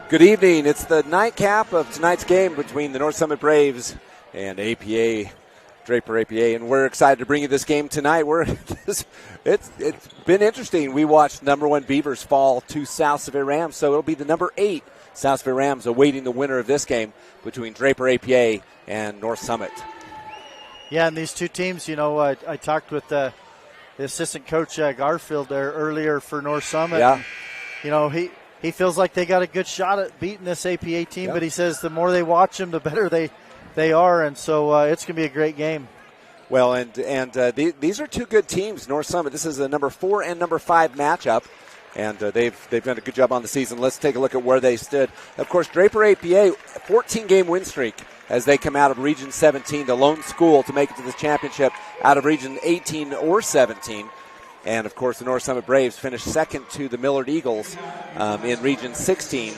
Good evening. It's the nightcap of tonight's game between the North Summit Braves and Draper APA, and we're excited to bring you this game tonight. It's been interesting. We watched number 1 Beavers fall to South Sevier Rams, so it'll be the number 8 South Sevier Rams awaiting the winner of this game between Draper APA and North Summit. Yeah, and these two teams, I talked with the assistant coach Garfield there earlier for North Summit. Yeah. He feels like they got a good shot at beating this APA team, but he says the more they watch them, the better they are, and so it's going to be a great game. Well, and these are two good teams, North Summit. This is a number 4 and number 5 matchup, and they've done a good job on the season. Let's take a look at where they stood. Of course, Draper APA, 14-game win streak as they come out of Region 17, the lone school to make it to this championship out of Region 18 or 17. And, of course, the North Summit Braves finished second to the Millard Eagles in Region 16.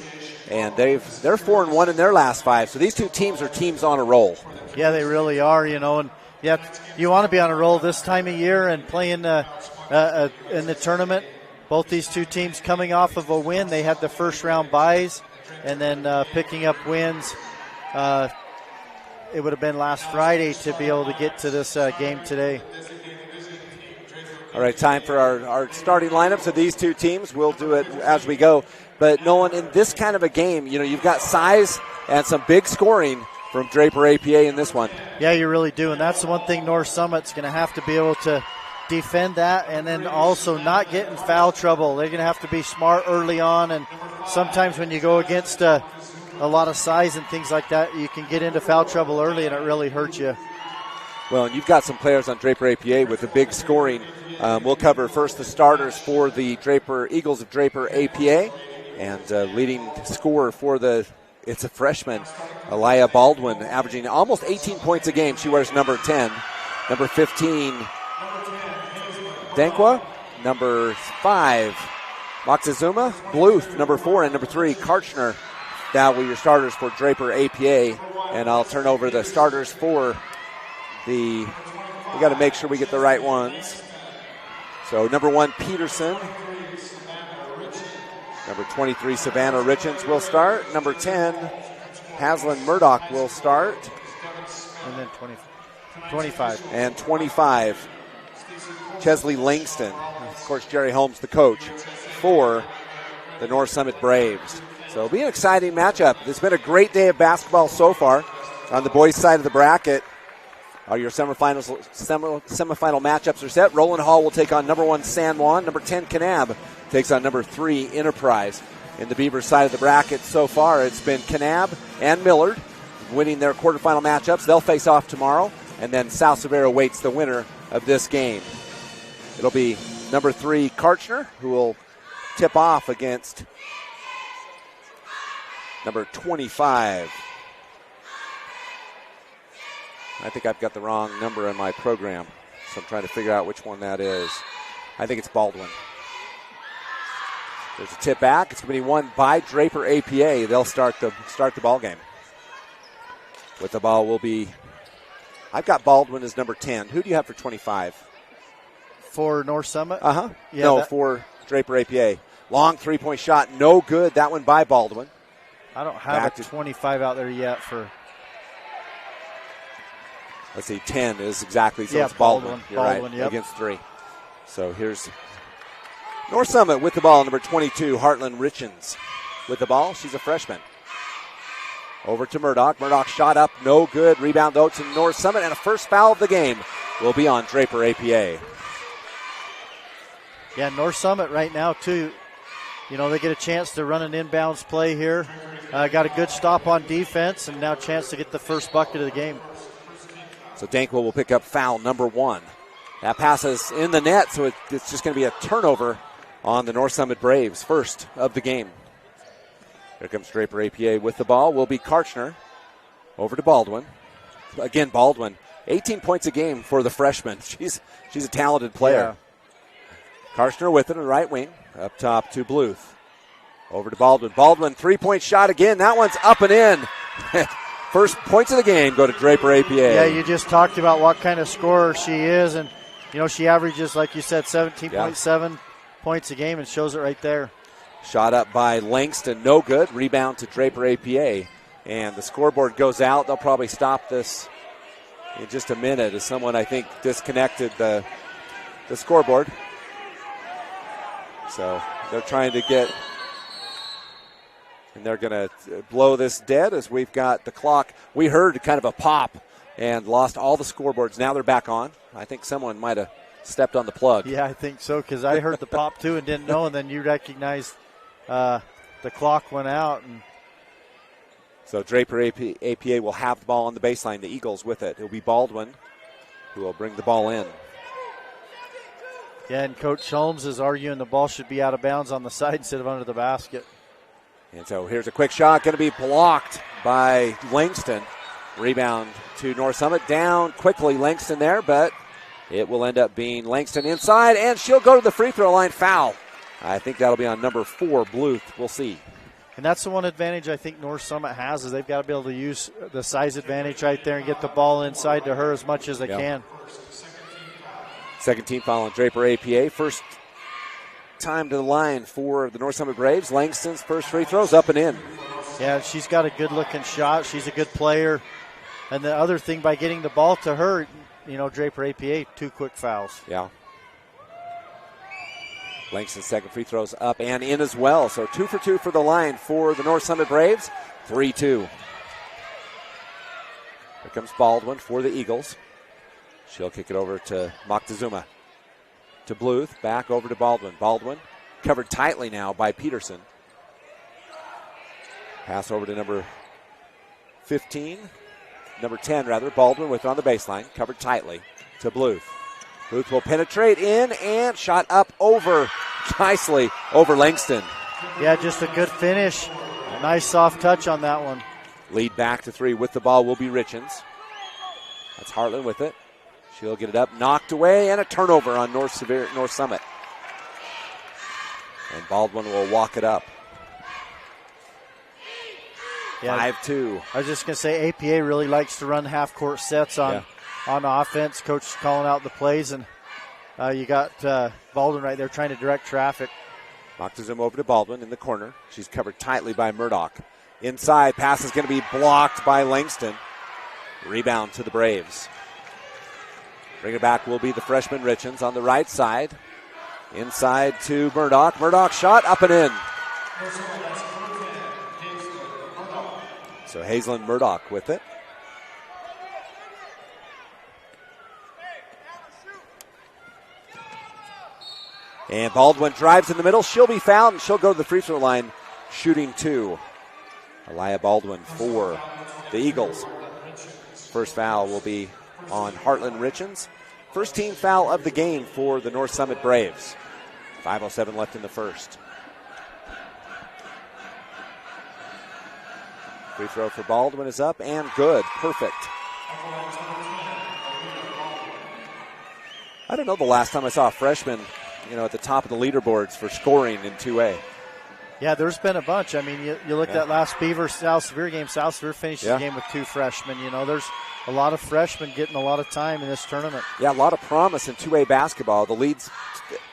And they're 4-1 in ther last 5. So these two teams are teams on a roll. Yeah, they really are, And, you want to be on a roll this time of year and playing in the tournament. Both these two teams coming off of a win. They had the first-round byes and then picking up wins. It would have been last Friday to be able to get to this game today. All right, time for our starting lineups of these two teams. We'll do it as we go. But, Nolan, in this kind of a game, you've got size and some big scoring from Draper APA in this one. Yeah, you really do. And that's the one thing North Summit's going to have to be able to defend that and then also not get in foul trouble. They're going to have to be smart early on. And sometimes when you go against a lot of size and things like that, you can get into foul trouble early and it really hurts you. Well, and you've got some players on Draper APA with the big scoring. We'll cover first the starters for the Eagles of Draper APA. And leading scorer for it's a freshman, Elia Baldwin, averaging almost 18 points a game. She wears number 10. Number 15, Dankwa? number 5, Moctezuma. Bluth, number 4, and number 3, Karchner. That will be your starters for Draper APA. And I'll turn over the starters for we got to make sure we get the right ones. So number 1, Peterson. Number 23, Savannah Richens will start. Number 10, Haslin Murdoch will start. And then 25. And 25, Chesley Langston. Of course, Jerry Holmes, the coach, for the North Summit Braves. So it'll be an exciting matchup. It's been a great day of basketball so far. On the boys' side of the bracket, all your semifinal matchups are set. Roland Hall will take on number 1 San Juan. Number 10 Kanab takes on number 3 Enterprise. In the Beavers side of the bracket so far, it's been Kanab and Millard winning their quarterfinal matchups. They'll face off tomorrow, and then South Severo waits the winner of this game. It'll be number 3 Karchner, who will tip off against number 25. I think I've got the wrong number in my program, so I'm trying to figure out which one that is. I think it's Baldwin. There's a tip back. It's going to be won by Draper APA. They'll start the ball game. With the ball will be, I've got Baldwin as number 10. Who do you have for 25? For North Summit? Uh-huh. Yeah, no, for Draper APA. Long three-point shot, no good. That one by Baldwin. I don't have a 25 out there yet for. Let's see, 10 is exactly, so yeah, it's Baldwin. You're Baldwin, right, yep. Against 3. So here's North Summit with the ball, number 22, Heartland Richens with the ball. She's a freshman. Over to Murdoch. Murdoch shot up, no good. Rebound, though, to North Summit, and a first foul of the game will be on Draper APA. Yeah, North Summit right now, too. You know, they get a chance to run an inbounds play here. Got a good stop on defense, and now a chance to get the first bucket of the game. So Dankwell will pick up foul number 1. That passes in the net, so it's just going to be a turnover on the North Summit Braves, first of the game. Here comes Draper APA with the ball. Will be Karchner. Over to Baldwin. Again, Baldwin, 18 points a game for the freshman. She's a talented player. Yeah. Karchner with it on the right wing. Up top to Bluth. Over to Baldwin. Baldwin, three-point shot again. That one's up and in. First points of the game go to Draper APA. Yeah, you just talked about what kind of scorer she is. And, you know, she averages, like you said, 17.7 points a game and shows it right there. Shot up by Langston, no good. Rebound to Draper APA. And the scoreboard goes out. They'll probably stop this in just a minute as someone, I think, disconnected the scoreboard. So they're trying to get, and they're going to blow this dead as we've got the clock. We heard kind of a pop and lost all the scoreboards. Now they're back on. I think someone might have stepped on the plug. Yeah, I think so, because I heard the pop too and didn't know, and then you recognized the clock went out. And so Draper APA will have the ball on the baseline. The Eagles with it. It'll be Baldwin who will bring the ball in. Yeah, and Coach Holmes is arguing the ball should be out of bounds on the side instead of under the basket. And so here's a quick shot, going to be blocked by Langston. Rebound to North Summit. Down quickly, Langston there, but it will end up being Langston inside, and she'll go to the free throw line. Foul. I think that'll be on number 4, Bluth. We'll see. And that's the one advantage I think North Summit has, is they've got to be able to use the size advantage right there and get the ball inside to her as much as they can. Second team foul on Draper APA. First time to the line for the North Summit Braves. Langston's first free throw's up and in. Yeah, she's got a good-looking shot. She's a good player. And the other thing, by getting the ball to her, you know, Draper APA, 2 quick fouls. Yeah. Langston's second free throw's up and in as well. So 2 for 2 for the line for the North Summit Braves. 3-2. Here comes Baldwin for the Eagles. She'll kick it over to Moctezuma. To Bluth, back over to Baldwin. Baldwin covered tightly now by Peterson. Pass over to number 15. Number 10, rather. Baldwin with it on the baseline. Covered tightly to Bluth. Bluth will penetrate in and shot up over nicely over Langston. Yeah, just a good finish. A nice soft touch on that one. Lead back to 3 with the ball will be Richens. That's Heartland with it. She'll get it up, knocked away, and a turnover on North Summit. And Baldwin will walk it up. Yeah, 5-2. I was just going to say, APA really likes to run half-court sets on offense. Coach is calling out the plays, and you got Baldwin right there trying to direct traffic. Moctezuma over to Baldwin in the corner. She's covered tightly by Murdoch. Inside, pass is going to be blocked by Langston. Rebound to the Braves. Bring it back will be the freshman Richens on the right side. Inside to Murdoch. Murdoch shot up and in. So Hazelyn Murdoch with it. And Baldwin drives in the middle. She'll be fouled, and she'll go to the free throw line shooting 2. Aliyah Baldwin for the Eagles. First foul will be on Heartland Richens. First team foul of the game for the North Summit Braves. 5:07 left in the first. Free throw for Baldwin is up and good. Perfect. I don't know the last time I saw a freshman, at the top of the leaderboards for scoring in 2A. Yeah, there's been a bunch. I mean, you look at that last Beaver South Severe game. South Severe finished the game with 2 freshmen. There's a lot of freshmen getting a lot of time in this tournament. Yeah, a lot of promise in 2A basketball. The lead's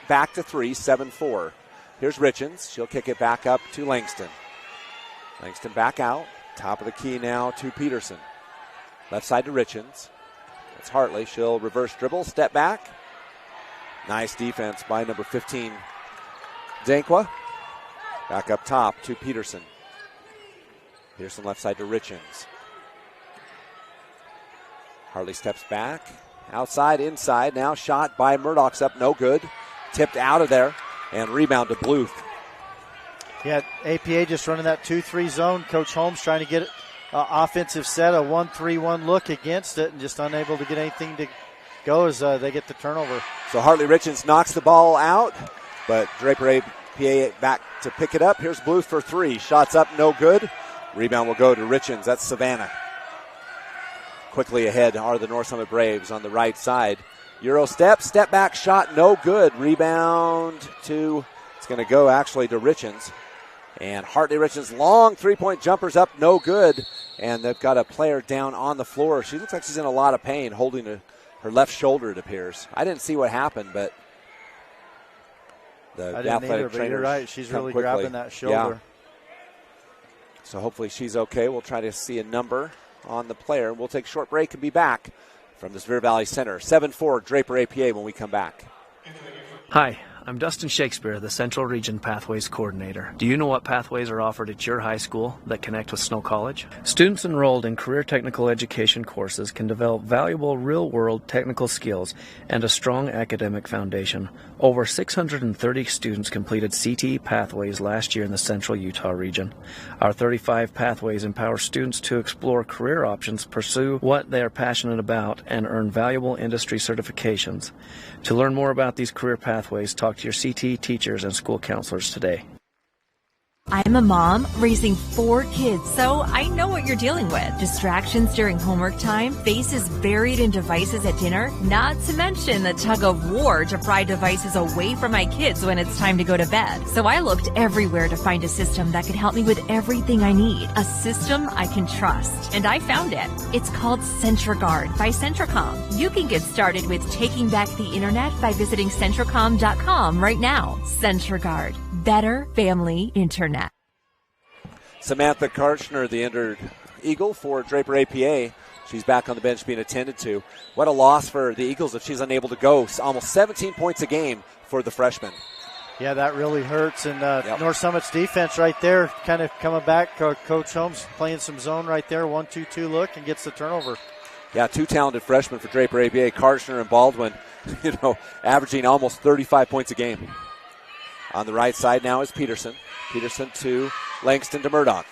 back to 3, 7-4. Here's Richens. She'll kick it back up to Langston. Langston back out. Top of the key now to Peterson. Left side to Richens. It's Hartley. She'll reverse dribble, step back. Nice defense by number 15, Dankwa. Back up top to Peterson. Peterson left side to Richens. Hartley steps back. Outside, inside. Now shot by Murdoch's up. No good. Tipped out of there. And rebound to Bluth. Yeah, APA just running that 2-3 zone. Coach Holmes trying to get it offensive set, a 1-3-1 look against it, and just unable to get anything to go as they get the turnover. So Hartley Richens knocks the ball out, but Draper APA back to pick it up. Here's Bluth for 3. Shots up, no good. Rebound will go to Richens. That's Savannah. Quickly ahead are the North Summit Braves on the right side. Euro step back shot, no good. Rebound to, it's going to go actually to Richens. And Hartley Richens, long three-point jumpers up, no good. And they've got a player down on the floor. She looks like she's in a lot of pain, holding her left shoulder, it appears. I didn't see what happened, but the athletic trainer. You're right, she's really quickly grabbing that shoulder. Yeah. So hopefully she's okay. We'll try to see a number on the player. We'll take a short break and be back from the Severe Valley Center. 7-4 Draper APA when we come back. Hi, I'm Dustin Shakespeare, the Central Region Pathways Coordinator. Do you know what pathways are offered at your high school that connect with Snow College? Students enrolled in career technical education courses can develop valuable real-world technical skills and a strong academic foundation. Over 630 students completed CTE pathways last year in the Central Utah region. Our 35 pathways empower students to explore career options, pursue what they are passionate about, and earn valuable industry certifications. To learn more about these career pathways, talk to your CTE teachers and school counselors today. I'm a mom raising 4 kids, so I know what you're dealing with. Distractions during homework time, faces buried in devices at dinner, not to mention the tug of war to pry devices away from my kids when it's time to go to bed. So I looked everywhere to find a system that could help me with everything I need. A system I can trust. And I found it. It's called CentraGuard by Centracom. You can get started with taking back the internet by visiting Centracom.com right now. CentraGuard. Better family internet. Samantha Karchner, the injured Eagle for Draper APA. She's back on the bench being attended to. What a loss for the Eagles if she's unable to go. Almost 17 points a game for the freshman. Yeah, that really hurts. And North Summit's defense right there kind of coming back. Coach Holmes playing some zone right there. 1-2-2 look and gets the turnover. Yeah, 2 talented freshmen for Draper APA, Karchner and Baldwin, averaging almost 35 points a game. On the right side now is Peterson. Peterson to Langston to Murdoch.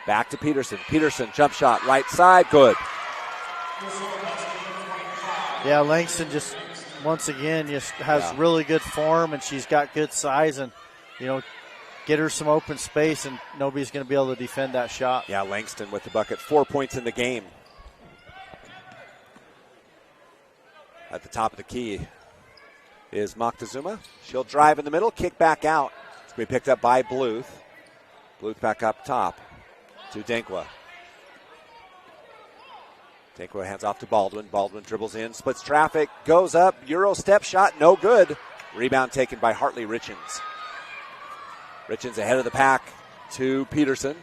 Back to Peterson. Peterson, jump shot, right side, good. Yeah, Langston just, once again, just has really good form, and she's got good size, and, get her some open space, and nobody's going to be able to defend that shot. Yeah, Langston with the bucket, 4 points in the game. At the top of the key is Moctezuma. She'll drive in the middle, kick back out. It's be picked up by Bluth. Bluth back up top to Dankwa. Dankwa hands off to Baldwin. Baldwin dribbles in, splits traffic, goes up, Euro step shot, no good. Rebound taken by Hartley Richens. Richens ahead of the pack to Peterson.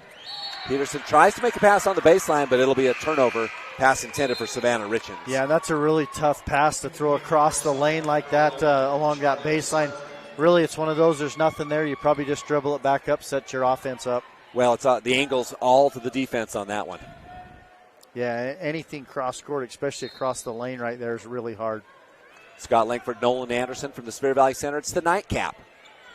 Peterson tries to make a pass on the baseline, but it'll be a turnover. Pass intended for Savannah Richens. Yeah, that's a really tough pass to throw across the lane like that along that baseline. Really, it's one of those, there's nothing there. You probably just dribble it back up, set your offense up. Well, it's the angle's all to the defense on that one. Yeah, anything cross-court, especially across the lane right there, is really hard. Scott Langford, Nolan Anderson from the Spear Valley Center. It's the nightcap.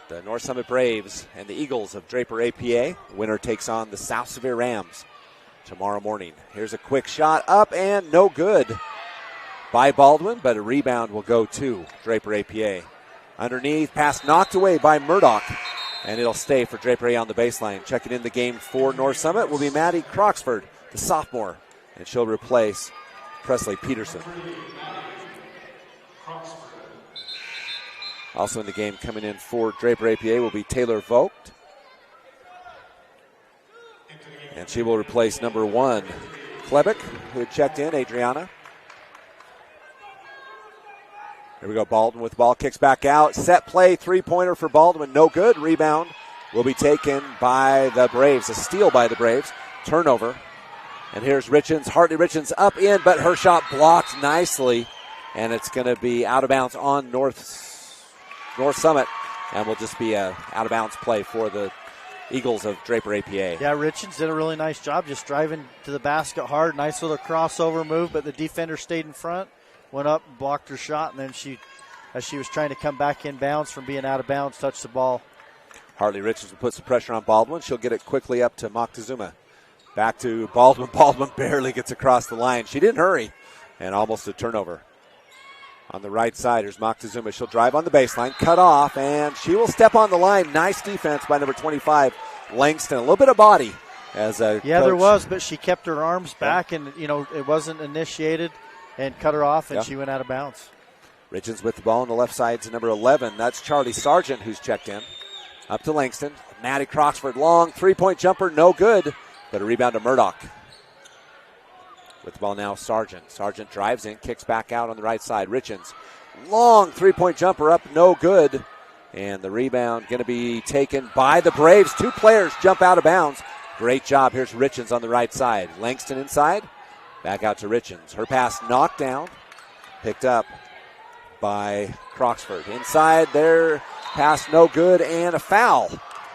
The North Summit Braves and the Eagles of Draper APA. Winner takes on the South Sevier Rams tomorrow morning. Here's a quick shot up and no good by Baldwin, but a rebound will go to Draper APA. Underneath, pass knocked away by Murdoch, and it'll stay for Draper A on the baseline. Checking in the game for North Summit will be Maddie Croxford, the sophomore, and she'll replace Presley Peterson. Also in the game coming in for Draper APA will be Taylor Vogt. And she will replace number 1, Klebeck, who had checked in, Adriana. Here we go, Baldwin with the ball, kicks back out. Set play, three-pointer for Baldwin, no good. Rebound will be taken by the Braves. A steal by the Braves. Turnover. And here's Richens, Hartley Richens up in, but her shot blocked nicely. And it's going to be out of bounds on North Summit. And will just be a out-of-bounds play for the Eagles of Draper APA. Yeah, Richens did a really nice job just driving to the basket hard. Nice little crossover move, but the defender stayed in front, went up, blocked her shot, and then as she was trying to come back in bounds from being out of bounds, touched the ball. Hartley Richens will put some pressure on Baldwin. She'll get it quickly up to Moctezuma. Back to Baldwin. Baldwin barely gets across the line. She didn't hurry, and almost a turnover. On the right side, here's Moctezuma. She'll drive on the baseline, cut off, and she will step on the line. Nice defense by number 25, Langston. A little bit of body. There was, but she kept her arms back, and, it wasn't initiated, and cut her off, and she went out of bounds. Richens with the ball on the left side to number 11. That's Charlie Sargent who's checked in. Up to Langston. Maddie Croxford, long three-point jumper, no good, but a rebound to Murdoch. With the ball now, Sargent. Sargent drives in, kicks back out on the right side. Richens, long three-point jumper up, no good. And the rebound going to be taken by the Braves. Two players jump out of bounds. Great job. Here's Richens on the right side. Langston inside. Back out to Richens. Her pass knocked down. Picked up by Croxford. Inside there. Pass no good and a foul.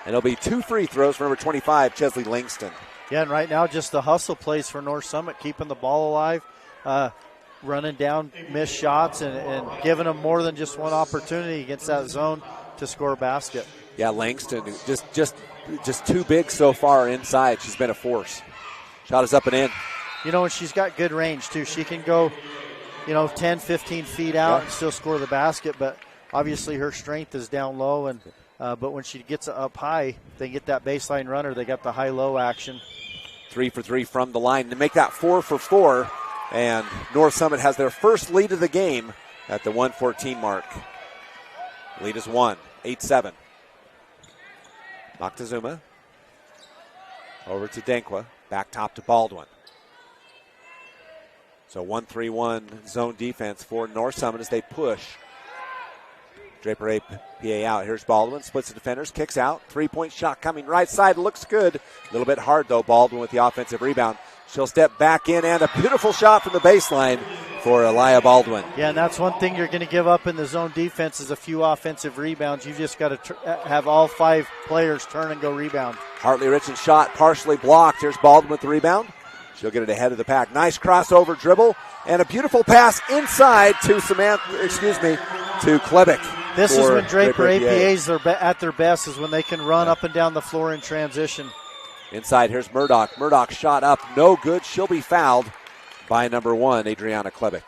And it'll be 2 free throws for number 25, Chesley Langston. Yeah, and right now just the hustle plays for North Summit, keeping the ball alive, running down missed shots and giving them more than just one opportunity against that zone to score a basket. Yeah, Langston just too big so far inside. She's been a force. Shot is up and in. And she's got good range too. She can go, 10, 15 feet out and still score the basket, but obviously her strength is down low, and but when she gets up high, they get that baseline runner. They got the high-low action. 3 for 3 from the line to make that 4 for 4. And North Summit has their first lead of the game at the 1:14 mark. Lead is 1, 8-7. Moctezuma over to Dankwa. Back top to Baldwin. So 1-3-1 zone defense for North Summit as they push Draper APA out. Here's Baldwin, splits the defenders, kicks out. Three-point shot coming right side, looks good. A little bit hard, though. Baldwin with the offensive rebound. She'll step back in, and a beautiful shot from the baseline for Elia Baldwin. Yeah, and that's one thing you're going to give up in the zone defense is a few offensive rebounds. You've just got to have all 5 players turn and go rebound. Hartley Richens' shot partially blocked. Here's Baldwin with the rebound. She'll get it ahead of the pack. Nice crossover dribble, and a beautiful pass inside to to Klebeck. This is when Draper APAs are at their best, is when they can run up and down the floor in transition. Inside, here's Murdoch. Murdoch shot up, no good. She'll be fouled by number 1, Adriana Klebeck.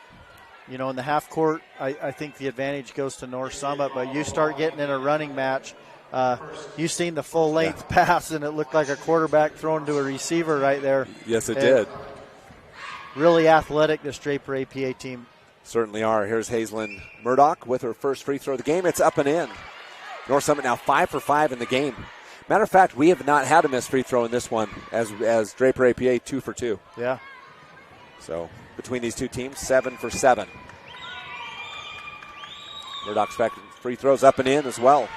In the half court, I think the advantage goes to North Summit, but you start getting in a running match. You've seen the full length pass, and it looked like a quarterback thrown to a receiver right there. Yes, it did. Really athletic, this Draper APA team. Certainly are. Here's Hazelyn Murdoch with her first free throw of the game. It's up and in. North Summit now 5 for 5 in the game. Matter of fact, we have not had a missed free throw in this one as Draper APA 2 for 2. Yeah. So between these two teams, 7 for 7. Murdoch's free throws up and in as well.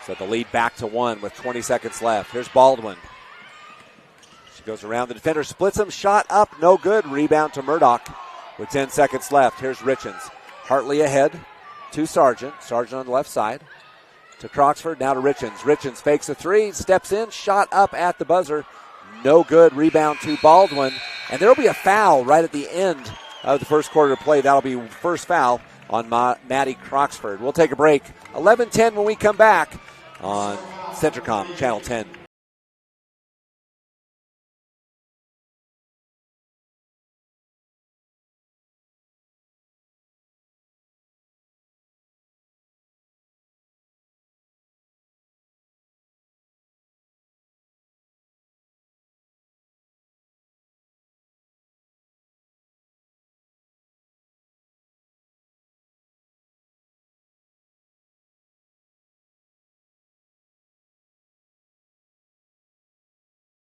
So the lead back to 1 with 20 seconds left. Here's Baldwin. She goes around the defender, splits him, shot up, no good. Rebound to Murdoch with 10 seconds left. Here's Richens. Hartley ahead to Sargent. Sargent on the left side. To Croxford, now to Richens. Richens fakes a three, steps in, shot up at the buzzer. No good. Rebound to Baldwin. And there will be a foul right at the end of the first quarter of play. That'll be first foul on Maddie Croxford. We'll take a break. 11-10 when we come back on Centricom Channel 10.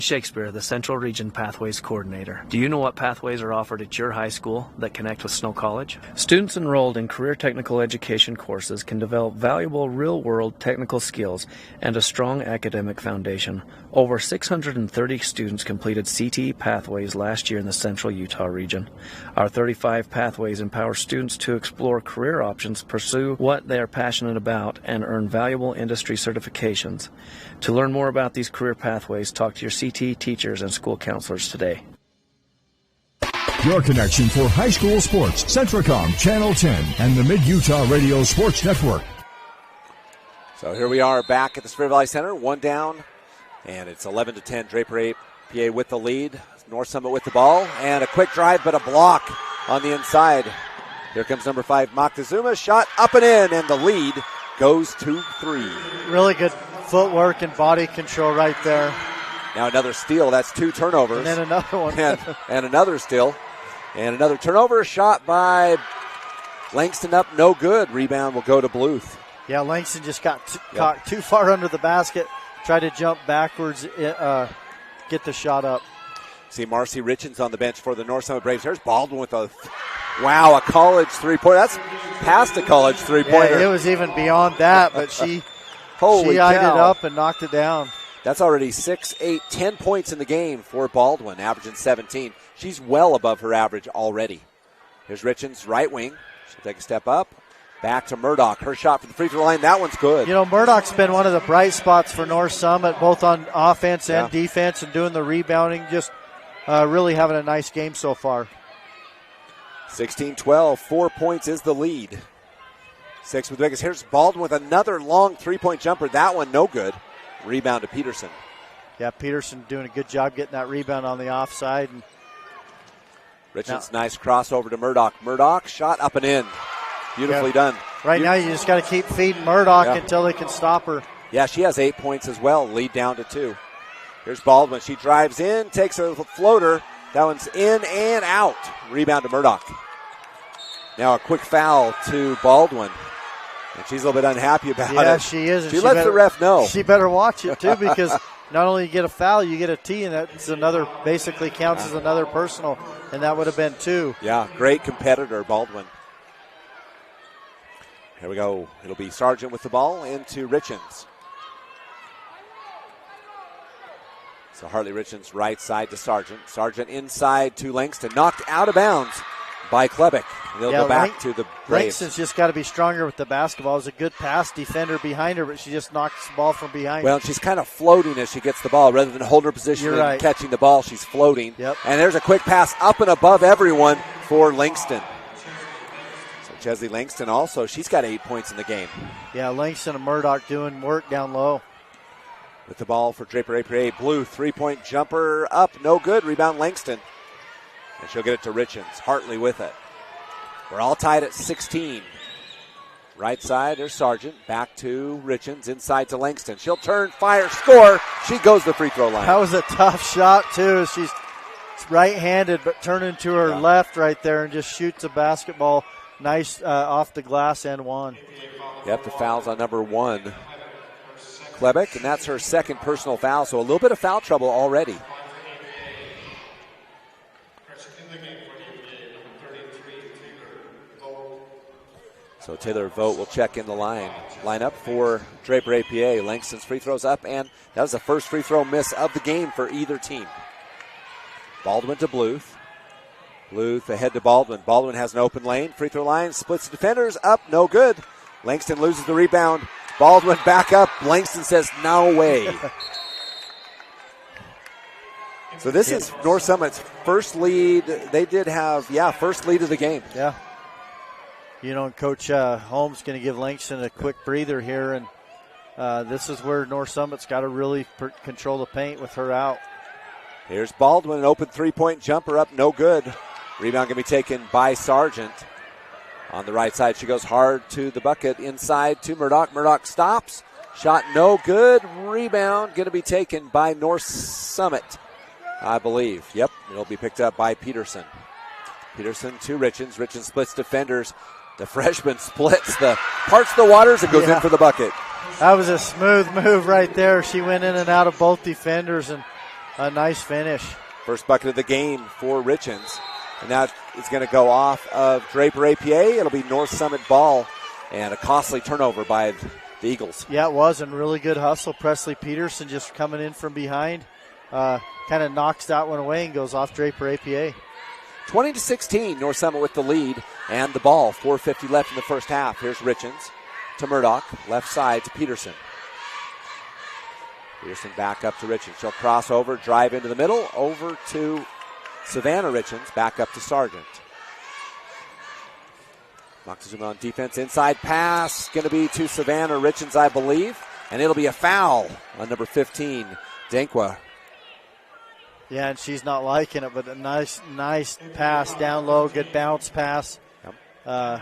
Shakespeare, the Central Region Pathways Coordinator. Do you know what pathways are offered at your high school that connect with Snow College? Students enrolled in career technical education courses can develop valuable real-world technical skills and a strong academic foundation. Over 630 students completed CTE pathways last year in the Central Utah region. Our 35 pathways empower students to explore career options, pursue what they are passionate about, and earn valuable industry certifications. To learn more about these career pathways, talk to your CTE teachers and school counselors today. Your connection for high school sports, Centricom Channel 10 and the Mid-Utah Radio Sports Network. So here we are back at the Spirit Valley Center, one down, and it's 11-10. Draper APA with the lead. North Summit with the ball, and a quick drive, but a block on the inside. Here comes number 5, Moctezuma. Shot up and in, and the lead goes to 3. Really good footwork and body control right there. Now another steal. That's 2 turnovers. And then another one. and another steal. And another turnover. Shot by Langston up. No good. Rebound will go to Bluth. Yeah, Langston just got caught too far under the basket. Tried to jump backwards, get the shot up. See Marcy Richens on the bench for the North Summit Braves. There's Baldwin with a college three-pointer. That's past a college three-pointer. Yeah, it was even beyond that, but she Holy eyed cow. it up and knocked it down. That's already 6, 8, 10 points in the game for Baldwin, averaging 17. She's well above her average already. Here's Richens, right wing. She'll take a step up. Back to Murdoch. Her shot from the free throw line. That one's good. You know, Murdoch's been one of the bright spots for North Summit, both on offense and defense, and doing the rebounding. Just really having a nice game so far. 16-12. 4 points is the lead. 6 with Vegas. Here's Baldwin with another long three-point jumper. That one no good. Rebound to Peterson. Yeah, Peterson doing a good job getting that rebound on the offside. And Richards, nice crossover to Murdoch. Murdoch, shot up and in. Beautifully done. Right now you just got to keep feeding Murdoch until they can stop her. Yeah, she has 8 points as well. Lead down to 2. Here's Baldwin. She drives in, takes a floater. That one's in and out. Rebound to Murdoch. Now a quick foul to Baldwin. And she's a little bit unhappy about it. Yeah, she is. And she lets the ref know. She better watch it, too, because not only you get a foul, you get a T, and that's another, basically counts as another personal, and that would have been 2. Yeah, great competitor, Baldwin. Here we go. It'll be Sargent with the ball into Richens. So Hartley Richens right side to Sargent. Sargent inside to Langston. Knocked out of bounds by Klebeck. They'll go back to the Braves. Langston's just got to be stronger with the basketball. It was a good pass defender behind her, but she just knocks the ball from behind. Well, she's kind of floating as she gets the ball. Rather than hold her position and catching the ball, she's floating. Yep. And there's a quick pass up and above everyone for Langston. So Chesley Langston also, she's got 8 points in the game. Yeah, Langston and Murdoch doing work down low. With the ball for Draper APA. Blue, three-point jumper up, no good. Rebound Langston. And she'll get it to Richens. Hartley with it. We're all tied at 16. Right side, there's Sargent. Back to Richens. Inside to Langston. She'll turn, fire, score. She goes to the free throw line. That was a tough shot, too. She's right-handed, but turning to her left right there and just shoots a basketball nice off the glass and one. Yep, the foul's on number 1, Klebeck, and that's her second personal foul, so a little bit of foul trouble already. So Taylor Vogt will check in the lineup for Draper APA. Langston's free throws up, and that was the first free throw miss of the game for either team. Baldwin to Bluth. Bluth ahead to Baldwin. Baldwin has an open lane. Free throw line, splits the defenders, up, no good. Langston loses the rebound. Baldwin back up. Langston says, no way. So this is North Summit's first lead. They did have, first lead of the game. Yeah. You know, Coach Holmes going to give Langston a quick breather here, and this is where North Summit's got to really control the paint with her out. Here's Baldwin, an open three-point jumper up, no good. Rebound going to be taken by Sargent. On the right side, she goes hard to the bucket, inside to Murdoch. Murdoch stops, shot no good. Rebound going to be taken by North Summit, I believe. Yep, it'll be picked up by Peterson. Peterson to Richens. Richens splits defenders. The freshman splits parts the waters and goes in for the bucket. That was a smooth move right there. She went in and out of both defenders, and a nice finish. First bucket of the game for Richens. And now it's going to go off of Draper APA. It'll be North Summit ball, and a costly turnover by the Eagles. Yeah, it was, and really good hustle. Presley Peterson just coming in from behind. Kind of knocks that one away and goes off Draper APA. 20-16, North Summit with the lead and the ball. 4:50 left in the first half. Here's Richens to Murdoch, left side to Peterson. Peterson back up to Richens. She'll cross over, drive into the middle, over to Savannah Richens, back up to Sargent. Moctezuma on defense, inside pass, going to be to Savannah Richens, I believe, and it'll be a foul on number 15, Dankwa. Yeah, and she's not liking it, but a nice pass down low, good bounce pass. Yep.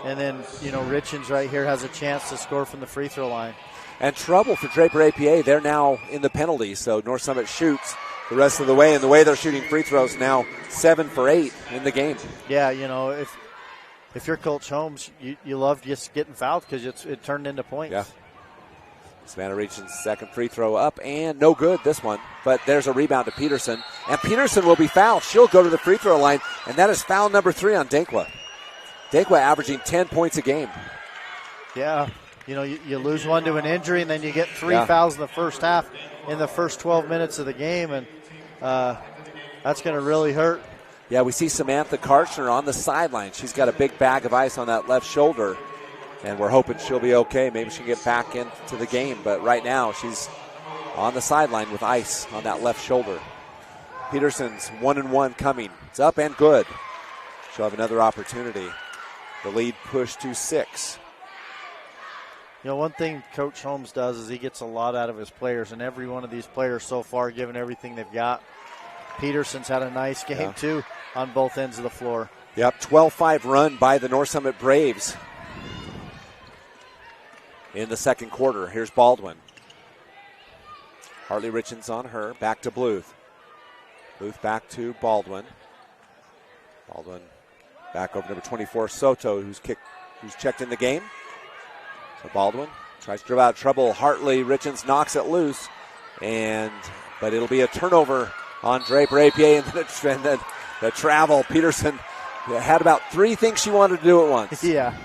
And then, Richens right here has a chance to score from the free throw line. And trouble for Draper APA. They're now in the penalty, so North Summit shoots the rest of the way, and the way they're shooting free throws now 7 for 8 in the game. Yeah, if you're Coach Holmes, you love just getting fouled because it turned into points. Yeah. Savannah Richens' second free throw up, and no good this one. But there's a rebound to Peterson, and Peterson will be fouled. She'll go to the free throw line, and that is foul number 3 on Dankwa. Dankwa averaging 10 points a game. Yeah, you lose one to an injury, and then you get 3 fouls in the first half in the first 12 minutes of the game, and that's going to really hurt. Yeah, we see Samantha Karchner on the sideline. She's got a big bag of ice on that left shoulder, and we're hoping she'll be okay. Maybe she can get back into the game, but right now she's on the sideline with ice on that left shoulder. Peterson's 1-1 coming. It's up and good. She'll have another opportunity. The lead pushed to 6. One thing Coach Holmes does is he gets a lot out of his players, and every one of these players so far, given everything they've got. Peterson's had a nice game, too, on both ends of the floor. Yep, 12-5 run by the North Summit Braves in the second quarter. Here's Baldwin. Hartley Richens on her. Back to Bluth. Bluth back to Baldwin. Baldwin back over number 24, Soto, who's checked in the game. So Baldwin tries to drive out of trouble. Hartley Richens knocks it loose, but it'll be a turnover on Draper APA, and then the travel. Peterson had about 3 things she wanted to do at once. Yeah.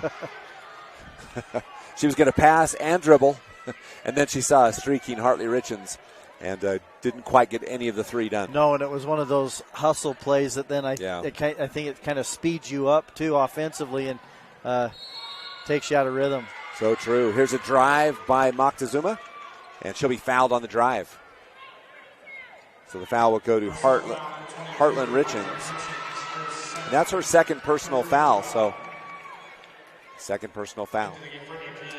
She was going to pass and dribble, and then she saw a streaking Hartley Richens and didn't quite get any of the 3 done. No, and it was one of those hustle plays that then I think it kind of speeds you up, too, offensively and takes you out of rhythm. So true. Here's a drive by Moctezuma, and she'll be fouled on the drive. So the foul will go to Heartland Richens. And that's her second personal foul, so second personal foul.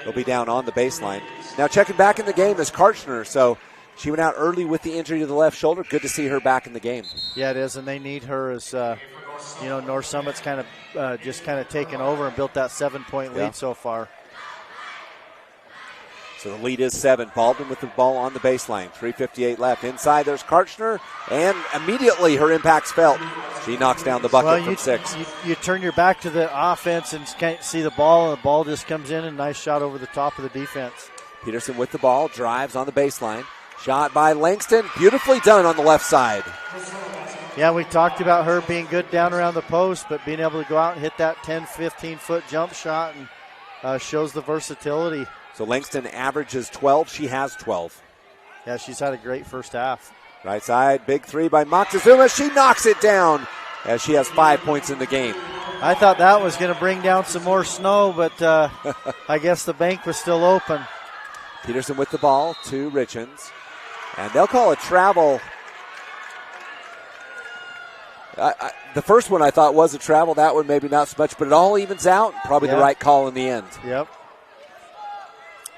They'll be down on the baseline. Now checking back in the game is Karchner, so she went out early with the injury to the left shoulder. Good to see her back in the game. Yeah, it is, and they need her as, North Summit's kind of taken over and built that 7-point lead so far. So the lead is 7. Baldwin with the ball on the baseline. 3:58 left. Inside there's Karchner, and immediately her impact's felt. She knocks down the bucket from 6. You turn your back to the offense and can't see the ball, and the ball just comes in, and nice shot over the top of the defense. Peterson with the ball, drives on the baseline. Shot by Langston, beautifully done on the left side. Yeah, we talked about her being good down around the post, but being able to go out and hit that 10, 15-foot jump shot and shows the versatility. So Langston averages 12. She has 12. Yeah, she's had a great first half. Right side, big 3 by Moctezuma. She knocks it down as she has 5 points in the game. I thought that was going to bring down some more snow, but I guess the bank was still open. Peterson with the ball to Richens. And they'll call a travel. The first one I thought was a travel. That one maybe not so much, but it all evens out. Probably the right call in the end. Yep.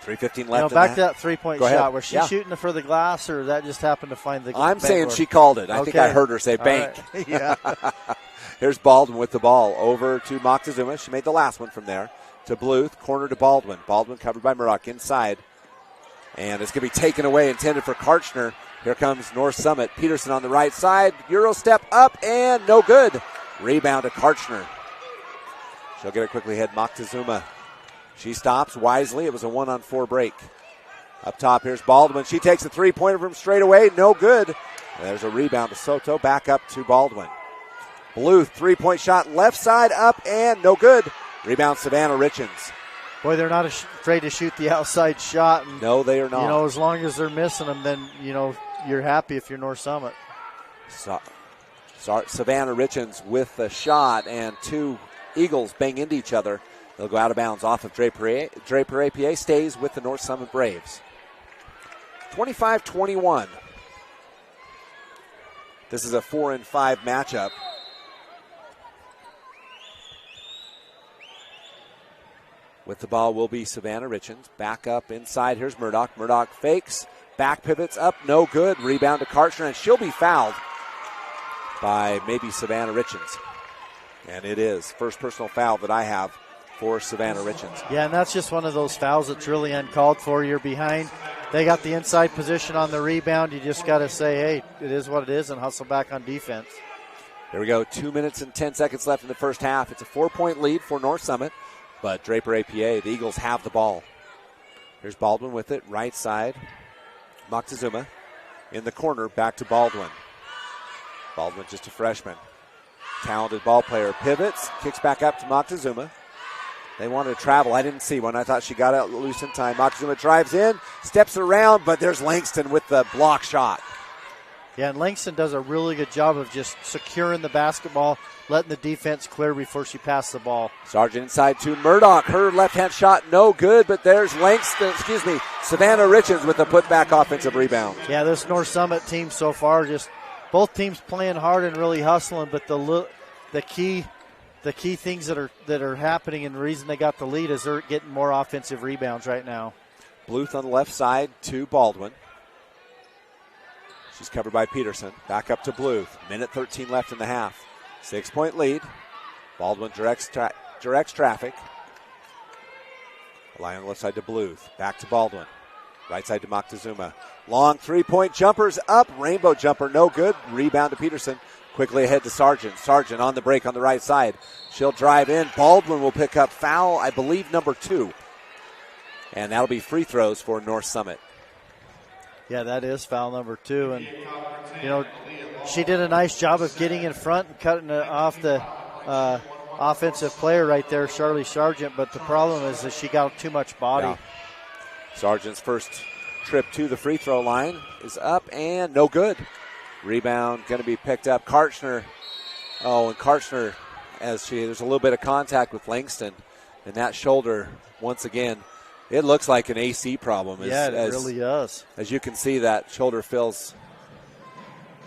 3:15 left. Back to that three-point shot. Ahead. Was she shooting for the glass, or that just happened to find the I'm bank saying door? she called it. I think I heard her say bank. Right. Yeah. Here's Baldwin with the ball over to Moctezuma. She made the last one from there to Bluth. Corner to Baldwin. Baldwin covered by Murdoch inside. And it's going to be taken away, intended for Karchner. Here comes North Summit. Peterson on the right side. Euro step up and no good. Rebound to Karchner. She'll get it quickly ahead. Moctezuma. She stops wisely. It was a 1-on-4 break. Up top, here's Baldwin. She takes a three-pointer from straight away. No good. There's a rebound to Soto. Back up to Baldwin. Bluth, three-point shot left side up and no good. Rebound Savannah Richens. Boy, they're not afraid to shoot the outside shot. And, no, they are not. As long as they're missing them, then, you're happy if you're North Summit. Savannah Richens with the shot, and two Eagles bang into each other. They'll go out of bounds off of Draper. Draper APA stays with the North Summit Braves. 25-21. This is a 4-5 matchup. With the ball will be Savannah Richens. Back up inside. Here's Murdoch. Murdoch fakes. Back pivots up. No good. Rebound to Karchner, and she'll be fouled by maybe Savannah Richens. And it is. First personal foul that I have for Savannah Richens. Yeah, and that's just one of those fouls that's really uncalled for. You're behind. They got the inside position on the rebound. You just got to say, hey, it is what it is, and hustle back on defense. Here we go. 2 minutes and 10 seconds left in the first half. It's a 4-point lead for North Summit. But Draper APA, the Eagles have the ball. Here's Baldwin with it, right side. Moctezuma in the corner, back to Baldwin. Baldwin just a freshman. Talented ball player, pivots, kicks back up to Moctezuma. They wanted to travel. I didn't see one. I thought she got out loose in time. Moctezuma drives in, steps around, but there's Langston with the block shot. Yeah, and Langston does a really good job of just securing the basketball, letting the defense clear before she passes the ball. Sargent inside to Murdoch. Her left-hand shot, no good, but there's Savannah Richens with a putback offensive rebound. Yeah, this North Summit team so far, just both teams playing hard and really hustling, but the key things that are happening and the reason they got the lead is they're getting more offensive rebounds right now. Bluth on the left side to Baldwin. She's covered by Peterson. Back up to Bluth. Minute 13 left in the half. 6-point lead. Baldwin directs traffic. Line on the left side to Bluth. Back to Baldwin. Right side to Moctezuma. Long three-point jumpers up. Rainbow jumper, no good. Rebound to Peterson. Quickly ahead to Sargent. Sargent on the break on the right side. She'll drive in. Baldwin will pick up foul, I believe, number 2. And that'll be free throws for North Summit. Yeah, that is foul number 2. And, she did a nice job of getting in front and cutting it off the offensive player right there, Charlie Sargent. But the problem is that she got too much body. Yeah. Sargent's first trip to the free throw line is up and no good. Rebound going to be picked up. Karchner. And Karchner, there's a little bit of contact with Langston. And that shoulder, once again, it looks like an AC problem. Yeah, it really does. As you can see, that shoulder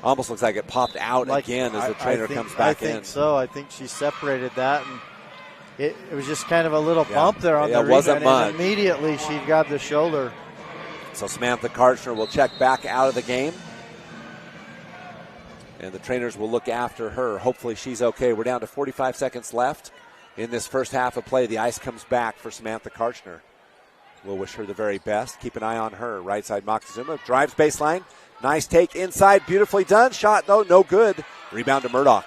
almost looks like it popped out again as the trainer comes back in. I think so. I think she separated that, and it was just kind of a little bump there on the rebound. It wasn't much. And immediately she got the shoulder. So Samantha Karchner will check back out of the game. And the trainers will look after her. Hopefully she's okay. We're down to 45 seconds left in this first half of play. The ice comes back for Samantha Karchner. We'll wish her the very best. Keep an eye on her. Right side, Moctezuma drives baseline. Nice take inside, beautifully done. Shot, though, no good. Rebound to Murdoch.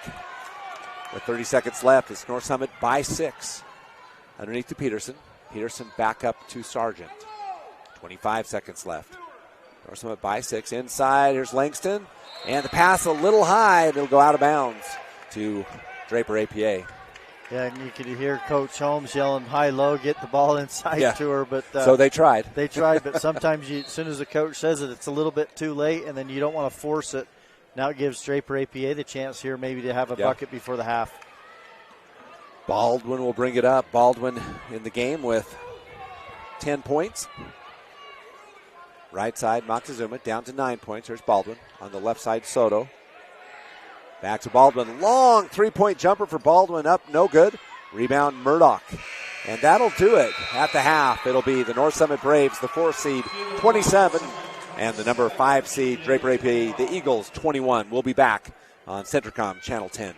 With 30 seconds left, it's North Summit by 6. Underneath to Peterson. Peterson back up to Sargent. 25 seconds left. North Summit by 6. Inside, here's Langston. And the pass a little high, and it'll go out of bounds to Draper APA. Yeah, and you could hear Coach Holmes yelling high-low, get the ball inside to her. But so they tried. They tried, but sometimes as soon as the coach says it, it's a little bit too late, and then you don't want to force it. Now it gives Draper APA the chance here maybe to have a bucket before the half. Baldwin will bring it up. Baldwin in the game with 10 points. Right side, Moctezuma down to 9 points. Here's Baldwin. On the left side, Soto. Back to Baldwin. Long three-point jumper for Baldwin. Up, no good. Rebound, Murdoch. And that'll do it at the half. It'll be the North Summit Braves, the 4th seed, 27. And the number 5 seed, Draper APA, the Eagles, 21. We'll be back on Centricom Channel 10.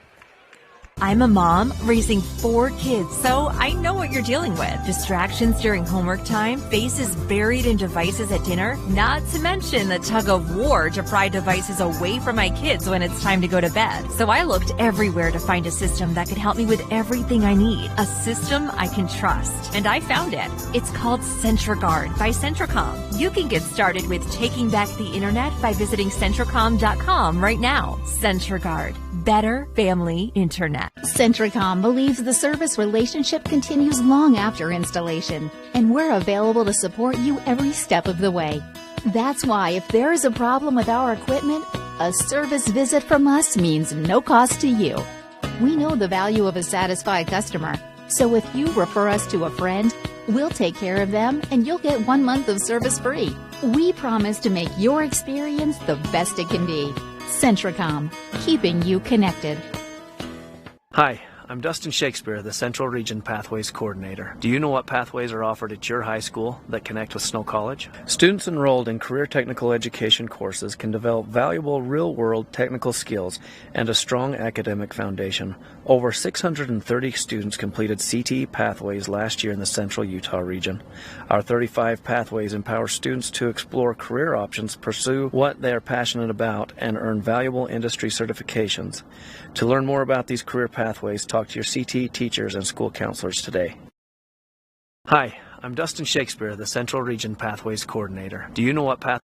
I'm a mom raising 4 kids, so I know what you're dealing with. Distractions during homework time, faces buried in devices at dinner, not to mention the tug of war to pry devices away from my kids when it's time to go to bed. So I looked everywhere to find a system that could help me with everything I need. A system I can trust. And I found it. It's called CentraGuard by Centricom. You can get started with taking back the internet by visiting Centricom.com right now. CentraGuard. Better family internet. Centricom believes the service relationship continues long after installation, and we're available to support you every step of the way. That's why if there is a problem with our equipment, a service visit from us means no cost to you. We know the value of a satisfied customer, so if you refer us to a friend, we'll take care of them and you'll get 1 month of service free. We promise to make your experience the best it can be. Centricom, keeping you connected. Hi, I'm Dustin Shakespeare, the Central Region Pathways Coordinator. Do you know what pathways are offered at your high school that connect with Snow College? Students enrolled in career technical education courses can develop valuable real-world technical skills and a strong academic foundation. Over 630 students completed CTE pathways last year in the Central Utah region. Our 35 pathways empower students to explore career options, pursue what they are passionate about, and earn valuable industry certifications. To learn more about these career pathways, talk to your CTE teachers and school counselors today. Hi, I'm Dustin Shakespeare, the Central Region Pathways Coordinator. Do you know what path?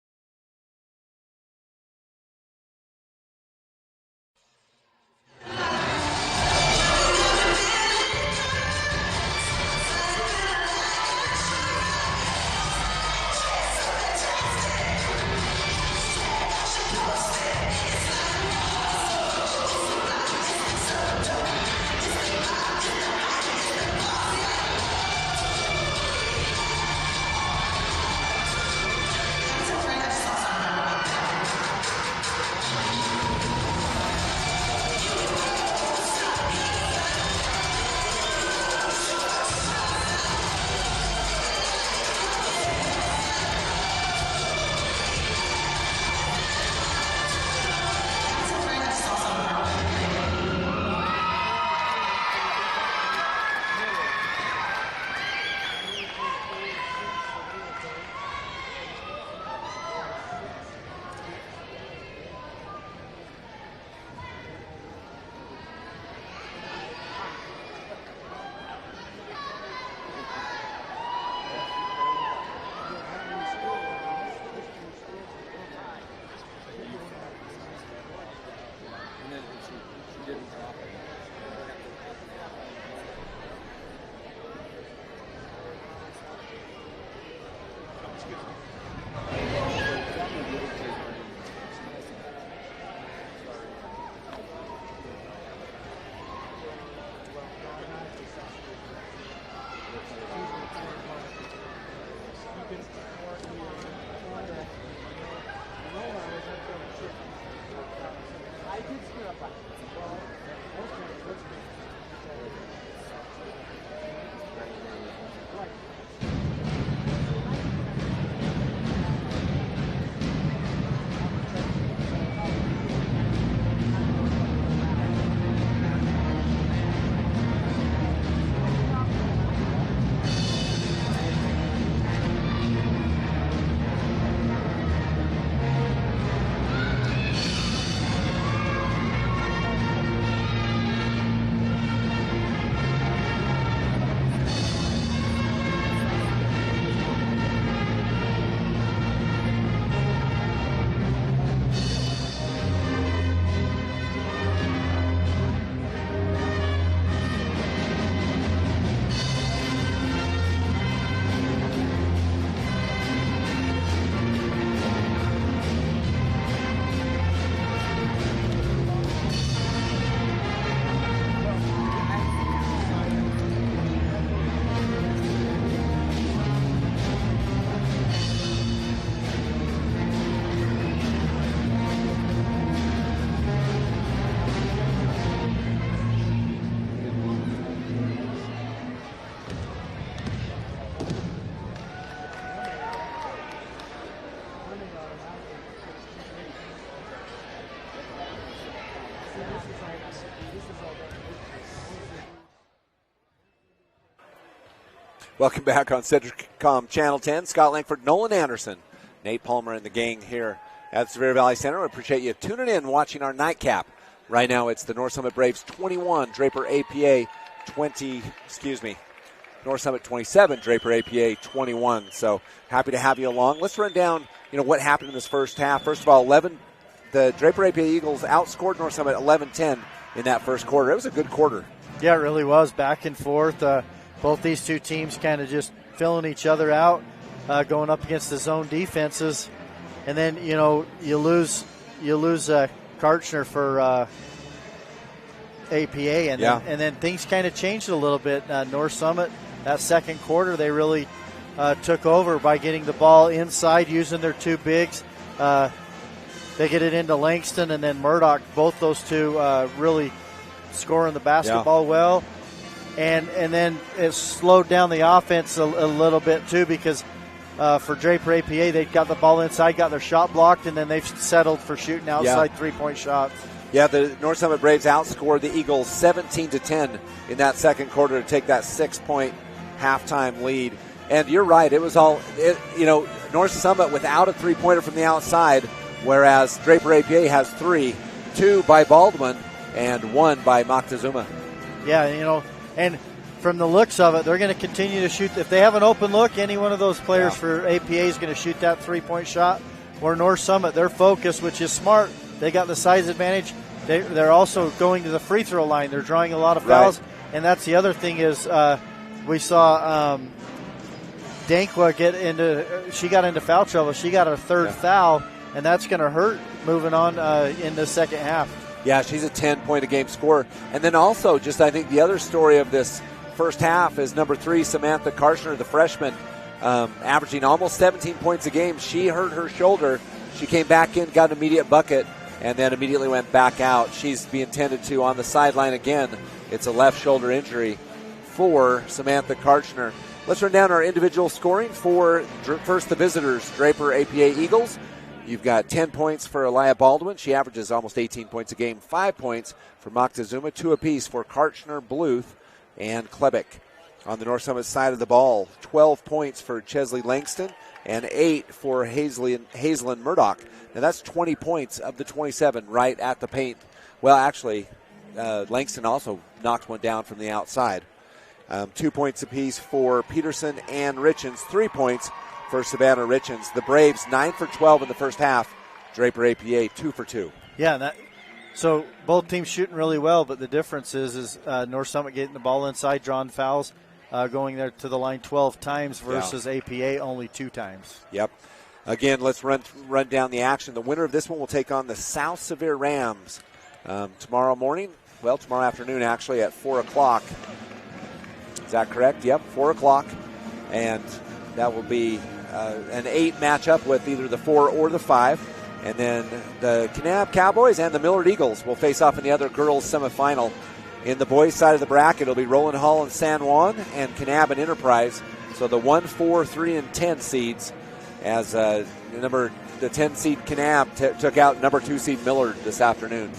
Welcome back on Centricom Channel 10. Scott Langford, Nolan Anderson, Nate Palmer, and the gang here at Sevier Valley Center. We appreciate you tuning in, watching our nightcap. Right now it's the North Summit Braves 21, Draper APA 20, North Summit 27, Draper APA 21. So happy to have you along. Let's run down, what happened in this first half. First of all, the Draper APA Eagles outscored North Summit 11-10 in that first quarter. It was a good quarter. Yeah, it really was. Back and forth. Both these two teams kind of just filling each other out, going up against the zone defenses. And then, you lose Karchner for APA, and then things kind of changed a little bit. North Summit, that second quarter, they really took over by getting the ball inside, using their two bigs. They get it into Langston and then Murdoch. Both those two really scoring the basketball well. And then it slowed down the offense a little bit, too, because for Draper APA, they got the ball inside, got their shot blocked, and then they've settled for shooting outside three-point shots. Yeah, the North Summit Braves outscored the Eagles 17-10 in that second quarter to take that 6-point halftime lead. And you're right, it was all, North Summit without a three-pointer from the outside, whereas Draper APA has 3, 2 by Baldwin and 1 by Moctezuma. Yeah, and from the looks of it, they're going to continue to shoot. If they have an open look, any one of those players for APA is going to shoot that three-point shot. Where North Summit, their focus, which is smart, they got the size advantage. They're also going to the free throw line. They're drawing a lot of fouls. Right. And that's the other thing is we saw Dankwa she got into foul trouble. She got her third foul, and that's going to hurt moving on in the second half. Yeah, she's a 10-point-a-game scorer. And then also, I think the other story of this first half is number 3, Samantha Karshner, the freshman, averaging almost 17 points a game. She hurt her shoulder. She came back in, got an immediate bucket, and then immediately went back out. She's being tended to on the sideline again. It's a left shoulder injury for Samantha Karshner. Let's run down our individual scoring for first the visitors, Draper APA Eagles. You've got 10 points for Elia Baldwin. She averages almost 18 points a game. 5 points for Moctezuma. 2 apiece for Karchner, Bluth, and Klebeck. On the North Summit side of the ball, 12 points for Chesley Langston and 8 for Hazelyn Murdoch. Now that's 20 points of the 27 right at the paint. Well, actually, Langston also knocked one down from the outside. 2 points apiece for Peterson and Richens. 3 points for Savannah Richens. The Braves 9 for 12 in the first half. Draper APA 2 for 2. Yeah, so both teams shooting really well, but the difference is North Summit getting the ball inside, drawing fouls, going there to the line 12 times versus APA only 2 times. Yep. Again, let's run down the action. The winner of this one will take on the South Sevier Rams tomorrow afternoon actually at 4 o'clock. Is that correct? Yep, 4 o'clock. And that will be an 8 matchup with either the 4 or the 5. And then the Kanab Cowboys and the Millard Eagles will face off in the other girls semifinal. In the boys' side of the bracket, it'll be Roland Hall and San Juan and Kanab and Enterprise. So the 1, 4, 3, and 10 seeds, as the 10 seed Kanab took out number 2 seed Millard this afternoon.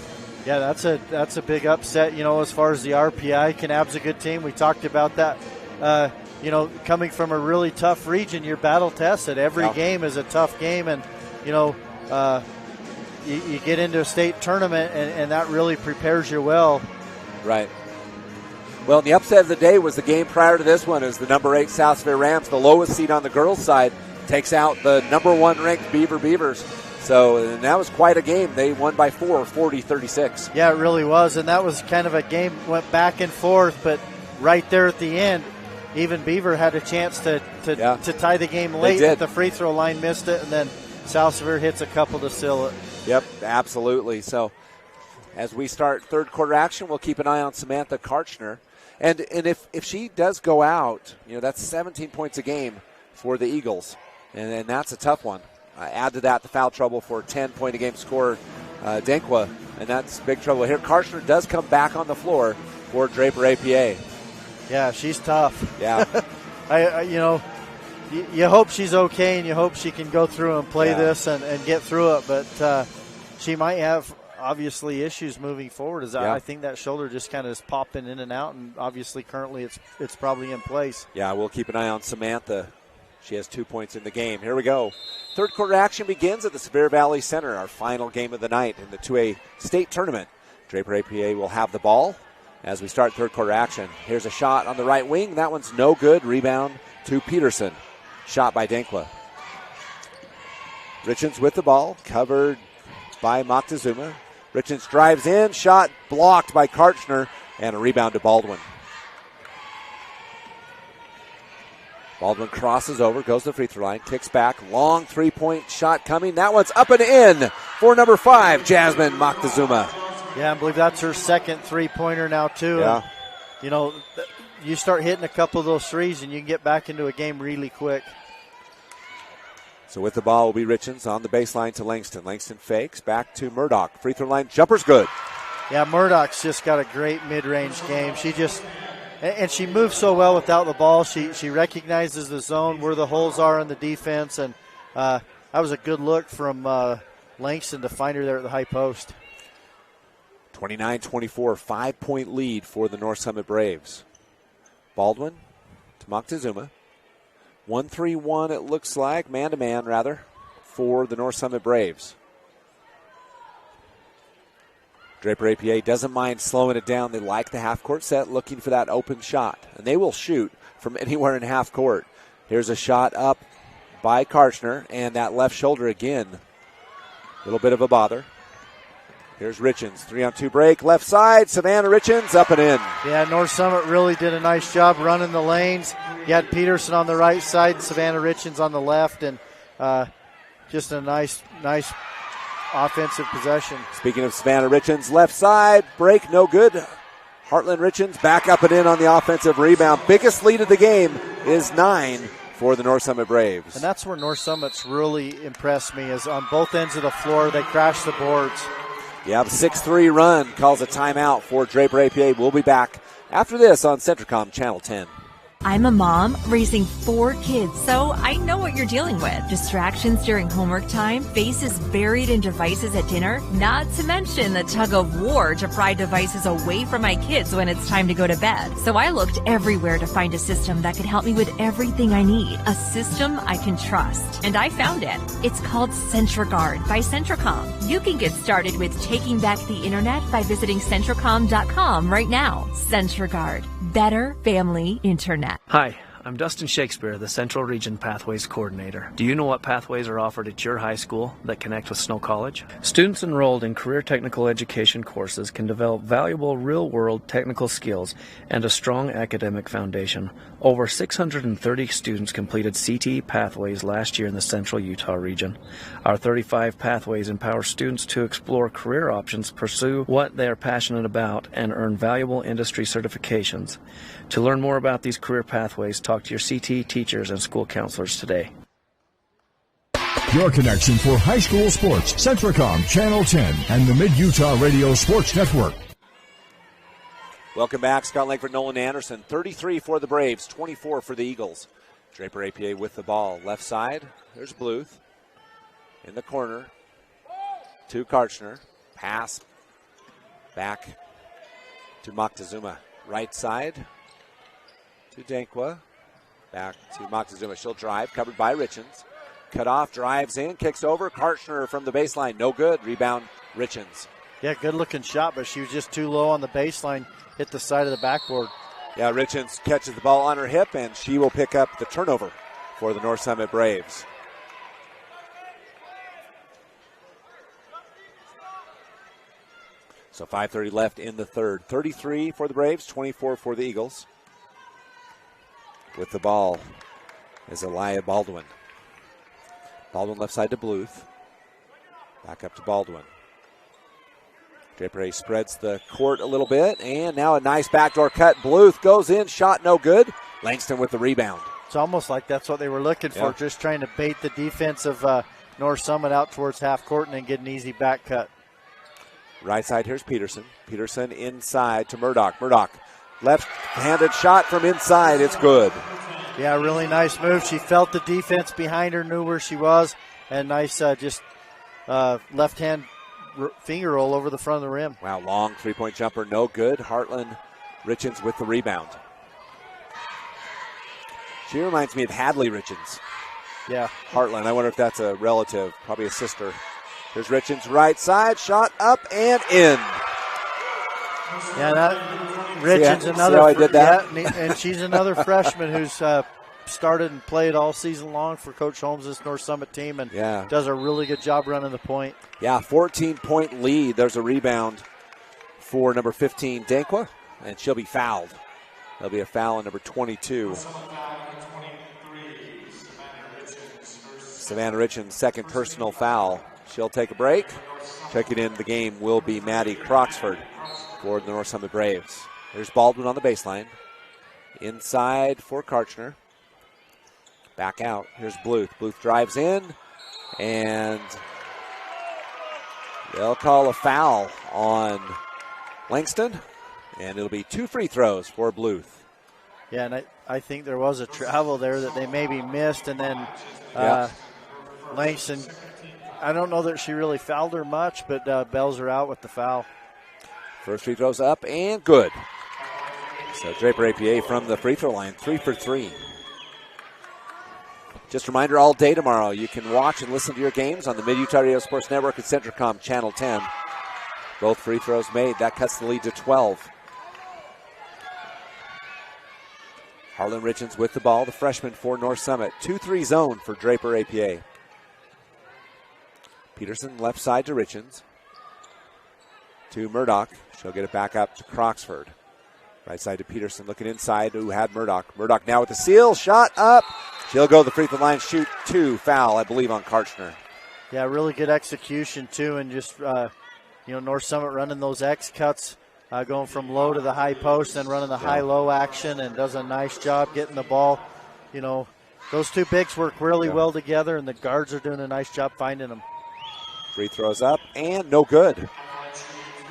Yeah, that's a big upset. As far as the RPI, Kanab's a good team. We talked about that. Coming from a really tough region, you're battle tested. Every game is a tough game, and you get into a state tournament, and that really prepares you well. Right. Well, the upset of the day was the game prior to this one, is the number 8 South Sevier Rams, the lowest seed on the girls' side, takes out the number 1 ranked Beavers. So that was quite a game. They won by 4, 40-36. Yeah, it really was, and that was kind of a game went back and forth, but right there at the end, even Beaver had a chance to tie the game late, but the free throw line missed it, and then South Sevier hits a couple to seal it. Yep, absolutely. So as we start third quarter action, we'll keep an eye on Samantha Karchner. And if she does go out, that's 17 points a game for the Eagles, and that's a tough one. Add to that the foul trouble for 10-point-a-game scorer Denkwa, and that's big trouble here. Karchner does come back on the floor for Draper APA. Yeah, she's tough. Yeah. you hope she's okay, and you hope she can go through and play this and get through it. But she might have obviously issues moving forward. I think that shoulder just kind of is popping in and out, and obviously currently it's probably in place. Yeah, we'll keep an eye on Samantha. She has 2 points in the game. Here we go. Third quarter action begins at the Sevier Valley Center, our final game of the night in the 2A state tournament. Draper APA will have the ball as we start third quarter action. Here's a shot on the right wing. That one's no good. Rebound to Peterson. Shot by Dankwa. Richens with the ball, covered by Moctezuma. Richens drives in, shot blocked by Karchner, and a rebound to Baldwin. Baldwin crosses over, goes to the free throw line, kicks back, long three-point shot coming. That one's up and in for number 5, Jasmine Moctezuma. Yeah, I believe that's her second three-pointer now, too. Yeah. And, you start hitting a couple of those threes, and you can get back into a game really quick. So with the ball will be Richens on the baseline to Langston. Langston fakes, back to Murdoch. Free throw line, jumper's good. Yeah, Murdoch's just got a great mid-range game. She moves so well without the ball. She recognizes the zone, where the holes are in the defense, and that was a good look from Langston to find her there at the high post. 29-24, 5-point lead for the North Summit Braves. Baldwin to Moctezuma. 1-3-1 it looks like, man-to-man rather, for the North Summit Braves. Draper APA doesn't mind slowing it down. They like the half-court set, looking for that open shot. And they will shoot from anywhere in half court. Here's a shot up by Karchner, and that left shoulder again. A little bit of a bother. Here's Richens, 3-on-2 break, left side, Savannah Richens up and in. Yeah, North Summit really did a nice job running the lanes. You had Peterson on the right side, Savannah Richens on the left, and just a nice offensive possession. Speaking of Savannah Richens, left side, break, no good. Heartland Richens back up and in on the offensive rebound. Biggest lead of the game is 9 for the North Summit Braves. And that's where North Summit's really impressed me, is on both ends of the floor, they crash the boards. Yeah, the 6-3 run calls a timeout for Draper APA. We'll be back after this on Centricom Channel 10. I'm a mom raising 4 kids, so I know what you're dealing with. Distractions during homework time, faces buried in devices at dinner, not to mention the tug of war to pry devices away from my kids when it's time to go to bed. So I looked everywhere to find a system that could help me with everything I need. A system I can trust. And I found it. It's called CentraGuard by Centricom. You can get started with taking back the internet by visiting Centricom.com right now. CentraGuard. Better family internet. Hi, I'm Dustin Shakespeare, the Central Region Pathways Coordinator. Do you know what pathways are offered at your high school that connect with Snow College? Students enrolled in career technical education courses can develop valuable real-world technical skills and a strong academic foundation. Over 630 students completed CTE pathways last year in the Central Utah region. Our 35 pathways empower students to explore career options, pursue what they are passionate about, and earn valuable industry certifications. To learn more about these career pathways, talk to your CTE teachers and school counselors today. Your connection for high school sports, Centricom Channel 10 and the Mid-Utah Radio Sports Network. Welcome back. Scott Langford, Nolan Anderson. 33 for the Braves, 24 for the Eagles. Draper APA with the ball. Left side, there's Bluth. In the corner to Karchner. Pass back to Moctezuma. Right side to Dankwa. Back to Moctezuma. She'll drive, covered by Richens. Cut off, drives in, kicks over. Karchner from the baseline, no good. Rebound, Richens. Yeah, good-looking shot, but she was just too low on the baseline, hit the side of the backboard. Yeah, Richens catches the ball on her hip, and she will pick up the turnover for the North Summit Braves. So 5:30 left in the third. 33 for the Braves, 24 for the Eagles. With the ball is Elia Baldwin. Baldwin left side to Bluth. Back up to Baldwin. Draper spreads the court a little bit, and now a nice backdoor cut. Bluth goes in, shot no good. Langston with the rebound. It's almost like that's what they were looking for, just trying to bait the defense of North Summit out towards half court and then get an easy back cut. Right side, here's Peterson. Peterson inside to Murdoch. Murdoch, left-handed shot from inside. It's good. Yeah, really nice move. She felt the defense behind her, knew where she was, and nice left-hand finger roll over the front of the rim. Wow, long three-point jumper, no good. Heartland Richens with the rebound. She reminds me of Hadley Richens. Yeah. Heartland, I wonder if that's a relative, probably a sister. Here's Richens, right side, shot up and in. Yeah, Richens, another. See how I did that? Yeah, and she's another freshman who's started and played all season long for Coach Holmes' North Summit team, and does a really good job running the point. Yeah, 14-point lead. There's a rebound for number 15, Dankwa, and she'll be fouled. There'll be a foul on number 22. Savannah Richens, second personal foul. She'll take a break. Checking in the game will be Maddie Croxford for the North Summit Braves. There's Baldwin on the baseline. Inside for Karchner. Back out. Here's Bluth. Bluth drives in, and they'll call a foul on Langston, and it'll be 2 free throws for Bluth. Yeah, and I think there was a travel there that they maybe missed, and then Langston, I don't know that she really fouled her much, but bells her out with the foul. First free throws up and good. So Draper APA from the free throw line, 3 for 3. Just a reminder, all day tomorrow, you can watch and listen to your games on the Mid-Utah Radio Sports Network at Centricom Channel 10. Both free throws made. That cuts the lead to 12. Harlan Richens with the ball, the freshman for North Summit. 2-3 zone for Draper APA. Peterson left side to Richens. To Murdoch. She'll get it back up to Croxford. Right side to Peterson, looking inside, who had Murdoch. Murdoch now with the seal, shot up. She'll go to the free throw line, shoot 2, foul, I believe, on Karchner. Yeah, really good execution, too, and just, North Summit running those X cuts, going from low to the high post and running the high-low action, and does a nice job getting the ball. You know, those two bigs work really well together, and the guards are doing a nice job finding them. Free throws up and no good.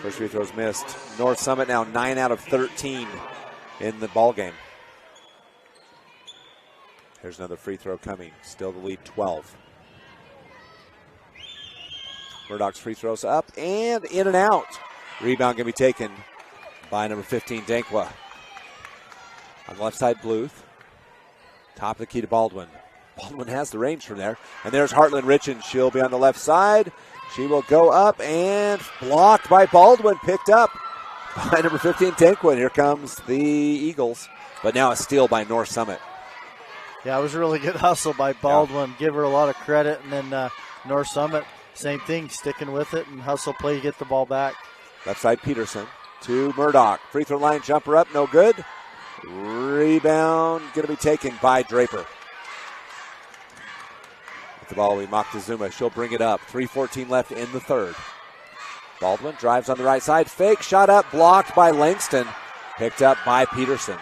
First free throws missed. North Summit now 9 out of 13 in the ball game. There's another free throw coming. Still the lead, 12. Murdoch's free throws up and in and out. Rebound going to be taken by number 15, Dankwa. On the left side, Bluth. Top of the key to Baldwin. Baldwin has the range from there. And there's Heartland Richens. She'll be on the left side. She will go up and blocked by Baldwin. Picked up by number 15, Dankwa. Here comes the Eagles. But now a steal by North Summit. Yeah, it was a really good hustle by Baldwin. Yeah. Give her a lot of credit. And then North Summit, same thing, sticking with it and hustle play to get the ball back. Left side, Peterson to Murdoch. Free throw line jumper up, no good. Rebound going to be taken by Draper. With the ball, we mock to Zuma. She'll bring it up. 3:14 left in the third. Baldwin drives on the right side. Fake shot up, blocked by Langston. Picked up by Peterson.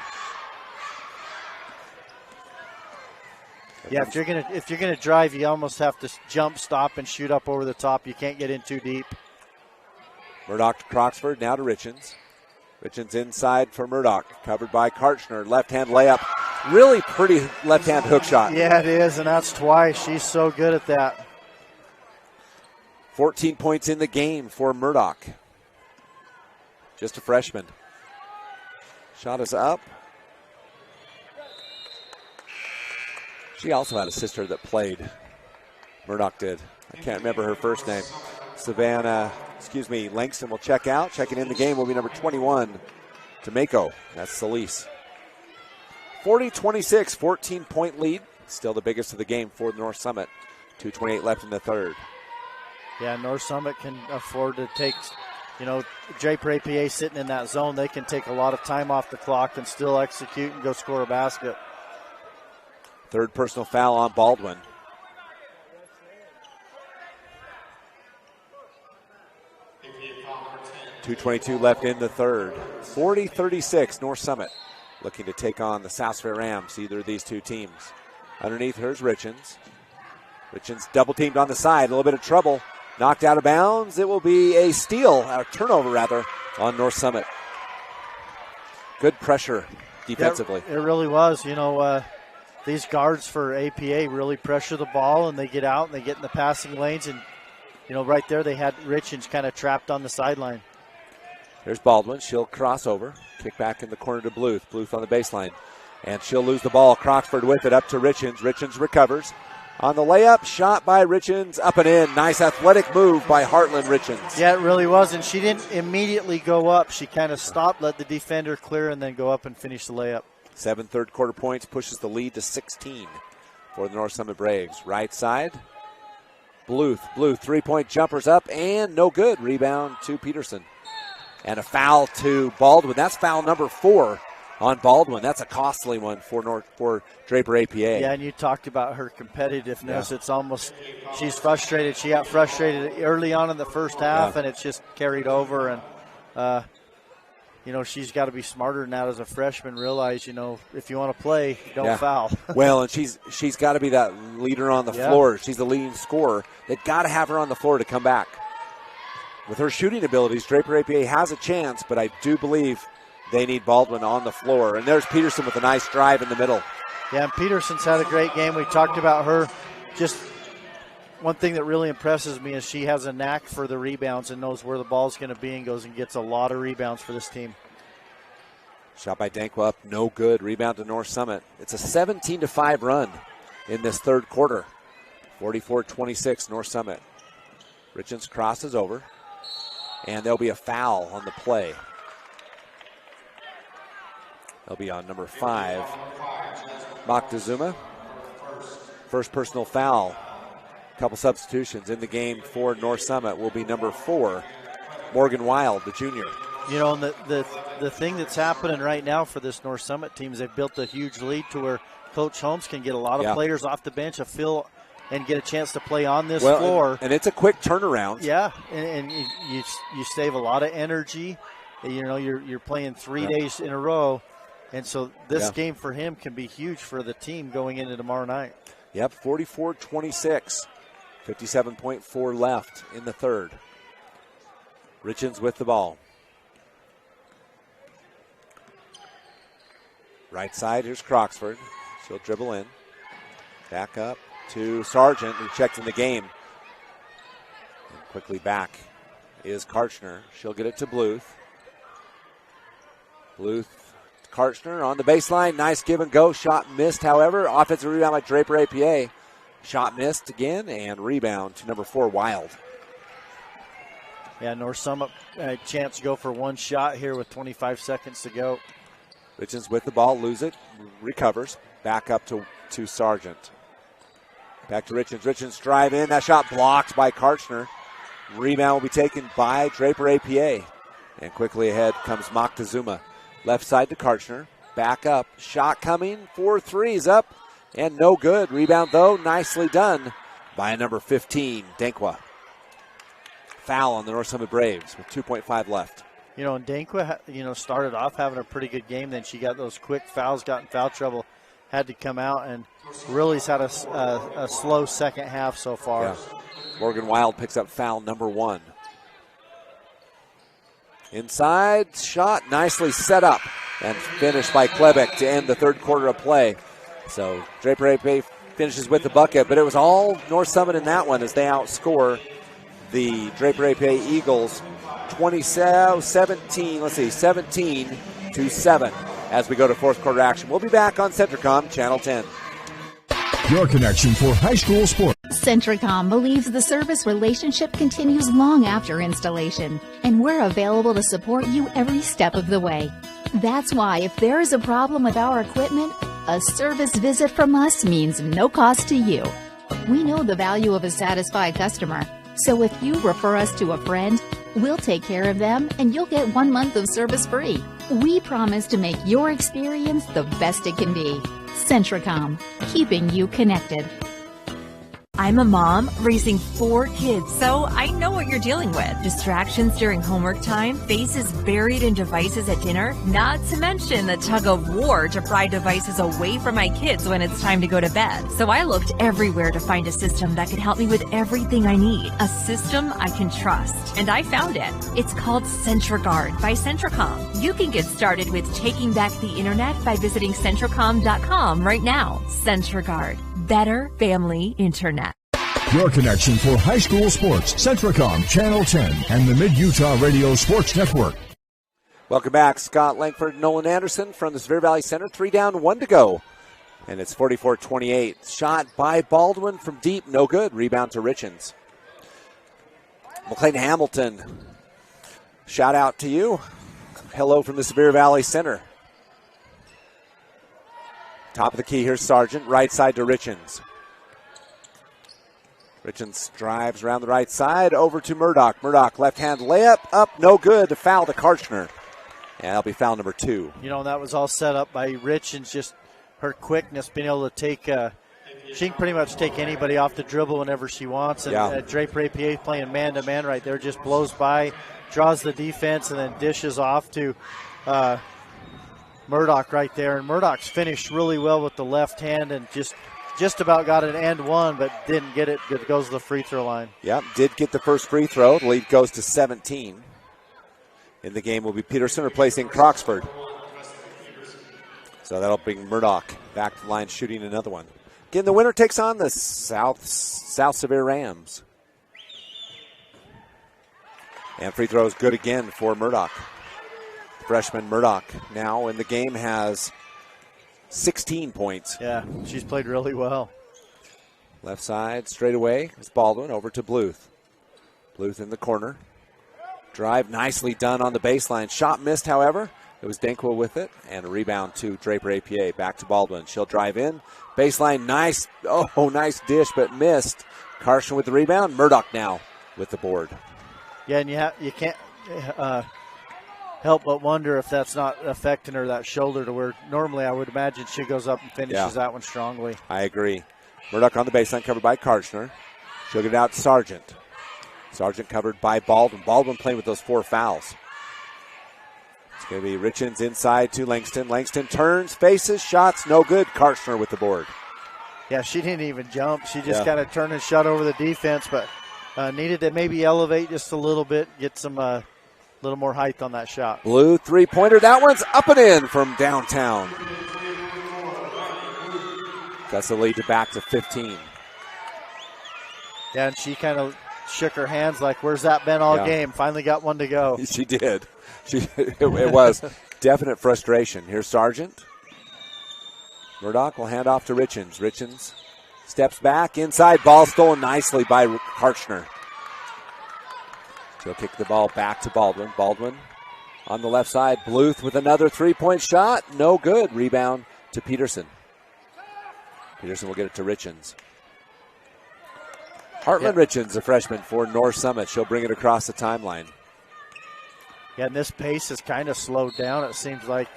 Yeah, if you're gonna drive, you almost have to jump, stop, and shoot up over the top. You can't get in too deep. Murdoch to Croxford, now to Richens. Richens inside for Murdoch, covered by Karchner. Left-hand layup. Really pretty left-hand hook shot. Yeah, it is, and that's twice. She's so good at that. 14 points in the game for Murdoch. Just a freshman. Shot is up. She also had a sister that played. Murdoch did. I can't remember her first name. Langston will check out. Checking in the game will be number 21, Tomeko. That's Solis. 40-26, 14-point lead. Still the biggest of the game for North Summit. 2:28 left in the third. Yeah, North Summit can afford to take, Draper APA sitting in that zone. They can take a lot of time off the clock and still execute and go score a basket. Third personal foul on Baldwin. .222 left in the third. 40-36, North Summit looking to take on the South Fair Rams, either of these two teams. Underneath her's Richens. Richens double teamed on the side, a little bit of trouble. Knocked out of bounds. It will be a steal, a turnover rather, on North Summit. Good pressure defensively. It really was. these guards for APA really pressure the ball, and they get out and they get in the passing lanes. And, right there they had Richens kind of trapped on the sideline. There's Baldwin. She'll cross over. Kick back in the corner to Bluth. Bluth on the baseline. And she'll lose the ball. Croxford with it up to Richens. Richens recovers. On the layup, shot by Richens, up and in. Nice athletic move by Heartland Richens. Yeah, it really was, and she didn't immediately go up. She kind of stopped, let the defender clear, and then go up and finish the layup. 7 third-quarter points pushes the lead to 16 for the North Summit Braves. Right side, Bluth, three-point jumpers up, and no good. Rebound to Peterson. And a foul to Baldwin. That's foul number 4 on Baldwin. That's a costly one for Draper APA. Yeah, and you talked about her competitiveness. Yeah. It's almost, she's frustrated. She got frustrated early on in the first half, and it's just carried over. And, she's got to be smarter than that as a freshman. Realize, if you want to play, don't foul. Well, and she's got to be that leader on the floor. She's the leading scorer. They've got to have her on the floor to come back. With her shooting abilities, Draper APA has a chance, but I do believe they need Baldwin on the floor. And there's Peterson with a nice drive in the middle. Yeah, and Peterson's had a great game. We talked about her. Just one thing that really impresses me is she has a knack for the rebounds and knows where the ball's going to be and goes and gets a lot of rebounds for this team. Shot by Dankwa up, no good. Rebound to North Summit. It's a 17-5 run in this third quarter. 44-26 North Summit. Richens crosses over, and there'll be a foul on the play. They'll be on number 5, Moctezuma. First personal foul. A couple substitutions in the game for North Summit will be number 4, Morgan Wild, the junior. And the thing that's happening right now for this North Summit team is they've built a huge lead to where Coach Holmes can get a lot of players off the bench, and get a chance to play on this floor. And it's a quick turnaround. Yeah, and you save a lot of energy. You're playing 3 days in a row. And so this game for him can be huge for the team going into tomorrow night. Yep, 44-26. 57.4 left in the third. Richens with the ball. Right side, here's Croxford. She'll dribble in. Back up to Sargent, who checked in the game. And quickly back is Karchner. She'll get it to Bluth. Karchner on the baseline. Nice give and go. Shot missed, however. Offensive rebound by Draper APA. Shot missed again, and rebound to number 4, Wild. Yeah, North Summit a chance to go for one shot here with 25 seconds to go. Richens with the ball, lose it, recovers. Back up to Sargent. Back to Richens. Richens drive in. That shot blocked by Karchner. Rebound will be taken by Draper APA. And quickly ahead comes Moctezuma. Left side to Karchner. Back up. Shot coming. 4 threes up. And no good. Rebound, though, nicely done by number 15, Dankwa. Foul on the North Summit Braves with 2.5 left. And Dankwa, started off having a pretty good game. Then she got those quick fouls, got in foul trouble, had to come out, and really's had a slow second half so far. Yeah. Morgan Wild picks up foul number 1. Inside shot, nicely set up and finished by Klebeck to end the third quarter of play. So Draper APA finishes with the bucket, but it was all North Summit in that one as they outscore the Draper APA Eagles 17-7 as we go to fourth quarter action. We'll be back on Centricom Channel 10. Your connection for high school sports. Centricom believes the service relationship continues long after installation, and we're available to support you every step of the way. That's why if there is a problem with our equipment, a service visit from us means no cost to you. We know the value of a satisfied customer, so if you refer us to a friend, we'll take care of them and you'll get 1 month of service free. We promise to make your experience the best it can be. Centricom, keeping you connected. I'm a mom raising 4 kids, so I know what you're dealing with. Distractions during homework time, faces buried in devices at dinner, not to mention the tug of war to pry devices away from my kids when it's time to go to bed. So I looked everywhere to find a system that could help me with everything I need. A system I can trust. And I found it. It's called CentraGuard by Centracom. You can get started with taking back the internet by visiting Centracom.com right now. CentraGuard. Better family internet. Your connection for high school sports. Centracom Channel 10 and the Mid-Utah Radio Sports Network. Welcome back. Scott Langford, Nolan Anderson from the Sevier Valley Center. 3 down, 1 to go. And it's 44-28. Shot by Baldwin from deep. No good. Rebound to Richens. McLean Hamilton, shout out to you. Hello from the Sevier Valley Center. Top of the key here, Sargent. Right side to Richens. Richens drives around the right side over to Murdoch. Murdoch, left hand layup, up, no good. To foul to Karchner. And that'll be foul number 2. You know, that was all set up by Richens, just her quickness, being able to take, she can pretty much take anybody off the dribble whenever she wants. And Draper APA playing man-to-man right there, just blows by, draws the defense, and then dishes off to Murdoch right there. And Murdoch's finished really well with the left hand and just about got an and one, but didn't get it. It goes to the free throw line. Yep, did get the first free throw. The lead goes to 17. In the game will be Peterson replacing Croxford. So that'll bring Murdoch back to the line, shooting another one. Again, the winner takes on the South Sevier Rams. And free throw is good again for Murdoch. Freshman Murdoch now in the game has 16 points. Yeah, she's played really well. Left side, straight away, is Baldwin over to Bluth. Bluth in the corner. Drive nicely done on the baseline. Shot missed, however. It was Denkwa with it. And a rebound to Draper APA. Back to Baldwin. She'll drive in. Baseline, nice. Oh, nice dish, but missed. Carson with the rebound. Murdoch now with the board. Yeah, and you can't help but wonder if that's not affecting her, that shoulder, to where normally I would imagine she goes up and finishes that one strongly. I agree. Murdoch on the baseline, covered by Karchner. She'll get it out to Sargent. Sargent covered by Baldwin. Baldwin playing with those 4 fouls. It's going to be Richens inside to Langston. Langston turns, faces, shots, no good. Karchner with the board. Yeah, she didn't even jump. She just kind of turned and shot over the defense, but needed to maybe elevate just a little bit, get some little more height on that shot. Blue three-pointer. That one's up and in from downtown. That's the lead to back to 15. Yeah, and she kind of shook her hands like, where's that been all game? Finally got one to go. She did. It was definite frustration. Here's Sargent. Murdoch will hand off to Richens. Richens steps back inside. Ball stolen nicely by Karchner. She'll kick the ball back to Baldwin. Baldwin on the left side. Bluth with another three-point shot. No good. Rebound to Peterson. Peterson will get it to Richens. Heartland Richens, a freshman for North Summit. She'll bring it across the timeline. Yeah, and this pace has kind of slowed down. It seems like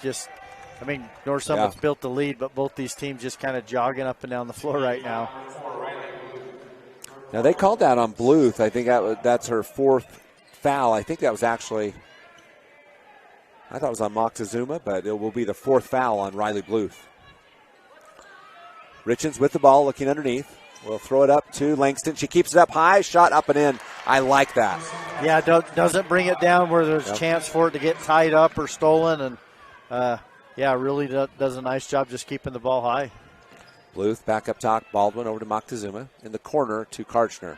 North Summit's built the lead, but both these teams just kind of jogging up and down the floor right now. Now, they called that on Bluth. I think that's her 4th foul. I think that was actually, I thought it was on Moctezuma, but it will be the 4th foul on Riley Bluth. Richens with the ball, looking underneath. We'll throw it up to Langston. She keeps it up high, shot up and in. I like that. Yeah, doesn't bring it down where there's a chance for it to get tied up or stolen. And, really does a nice job just keeping the ball high. Bluth back up top. Baldwin over to Moctezuma. In the corner to Karchner.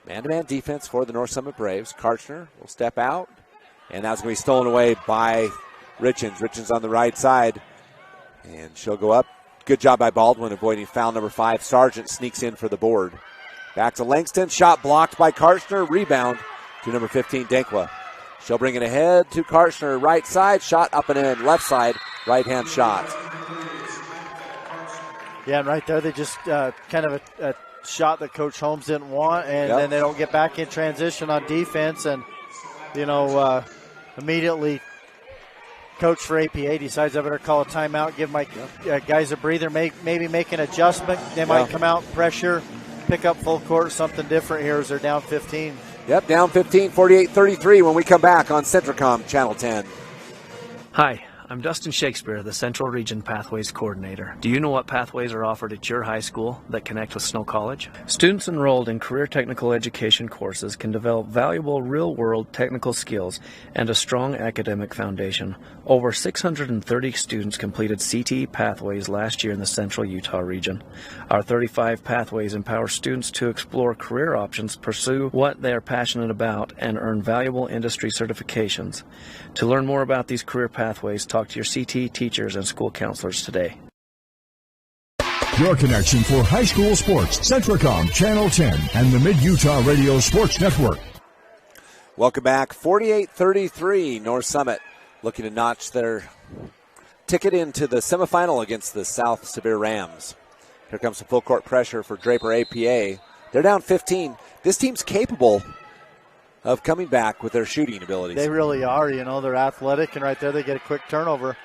Man-to-man defense for the North Summit Braves. Karchner will step out. And that's going to be stolen away by Richens. Richens on the right side. And she'll go up. Good job by Baldwin avoiding foul number 5. Sargent sneaks in for the board. Back to Langston. Shot blocked by Karchner. Rebound to number 15, Denkwa. She'll bring it ahead to Karchner. Right side. Shot up and in. Left side. Right-hand shot. Yeah, and right there they just kind of a shot that Coach Holmes didn't want, and then they don't get back in transition on defense. And, immediately coach for APA decides I better call a timeout, give my guys a breather, maybe make an adjustment. They might come out, pressure, pick up full court, something different here as they're down 15. Yep, down 15, 48-33 when we come back on Centricom Channel 10. Hi, I'm Dustin Shakespeare, the Central Region Pathways Coordinator. Do you know what pathways are offered at your high school that connect with Snow College? Students enrolled in career technical education courses can develop valuable real-world technical skills and a strong academic foundation. Over 630 students completed CTE pathways last year in the Central Utah region. Our 35 pathways empower students to explore career options, pursue what they are passionate about, and earn valuable industry certifications. To learn more about these career pathways, talk to your CTE teachers and school counselors today. Your connection for high school sports, Centricom Channel 10 and the Mid-Utah Radio Sports Network. Welcome back. 48-33, North Summit looking to notch their ticket into the semifinal against the South Sevier Rams. Here comes some full court pressure for Draper APA. They're down 15. This team's capable of coming back with their shooting abilities. They really are. You know, they're athletic, and right there they get a quick turnover.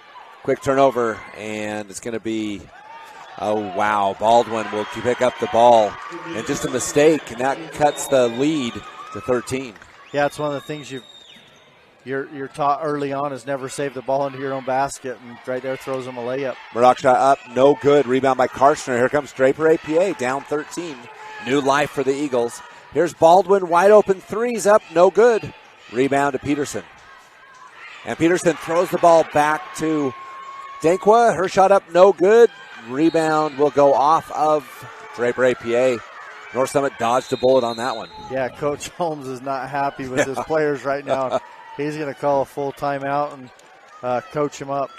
Quick turnover, and it's going to be, oh, wow, Baldwin will pick up the ball. And just a mistake, and that cuts the lead to 13. Yeah, it's one of the things you're taught early on is never save the ball into your own basket, and right there throws them a layup. Murdoch shot up, no good. Rebound by Karstner. Here comes Draper APA, down 13. New life for the Eagles. Here's Baldwin, wide open threes up, no good. Rebound to Peterson. And Peterson throws the ball back to Dankwa. Her shot up, no good. Rebound will go off of Draper APA. North Summit dodged a bullet on that one. Yeah, Coach Holmes is not happy with his players right now. He's going to call a full timeout and coach him up.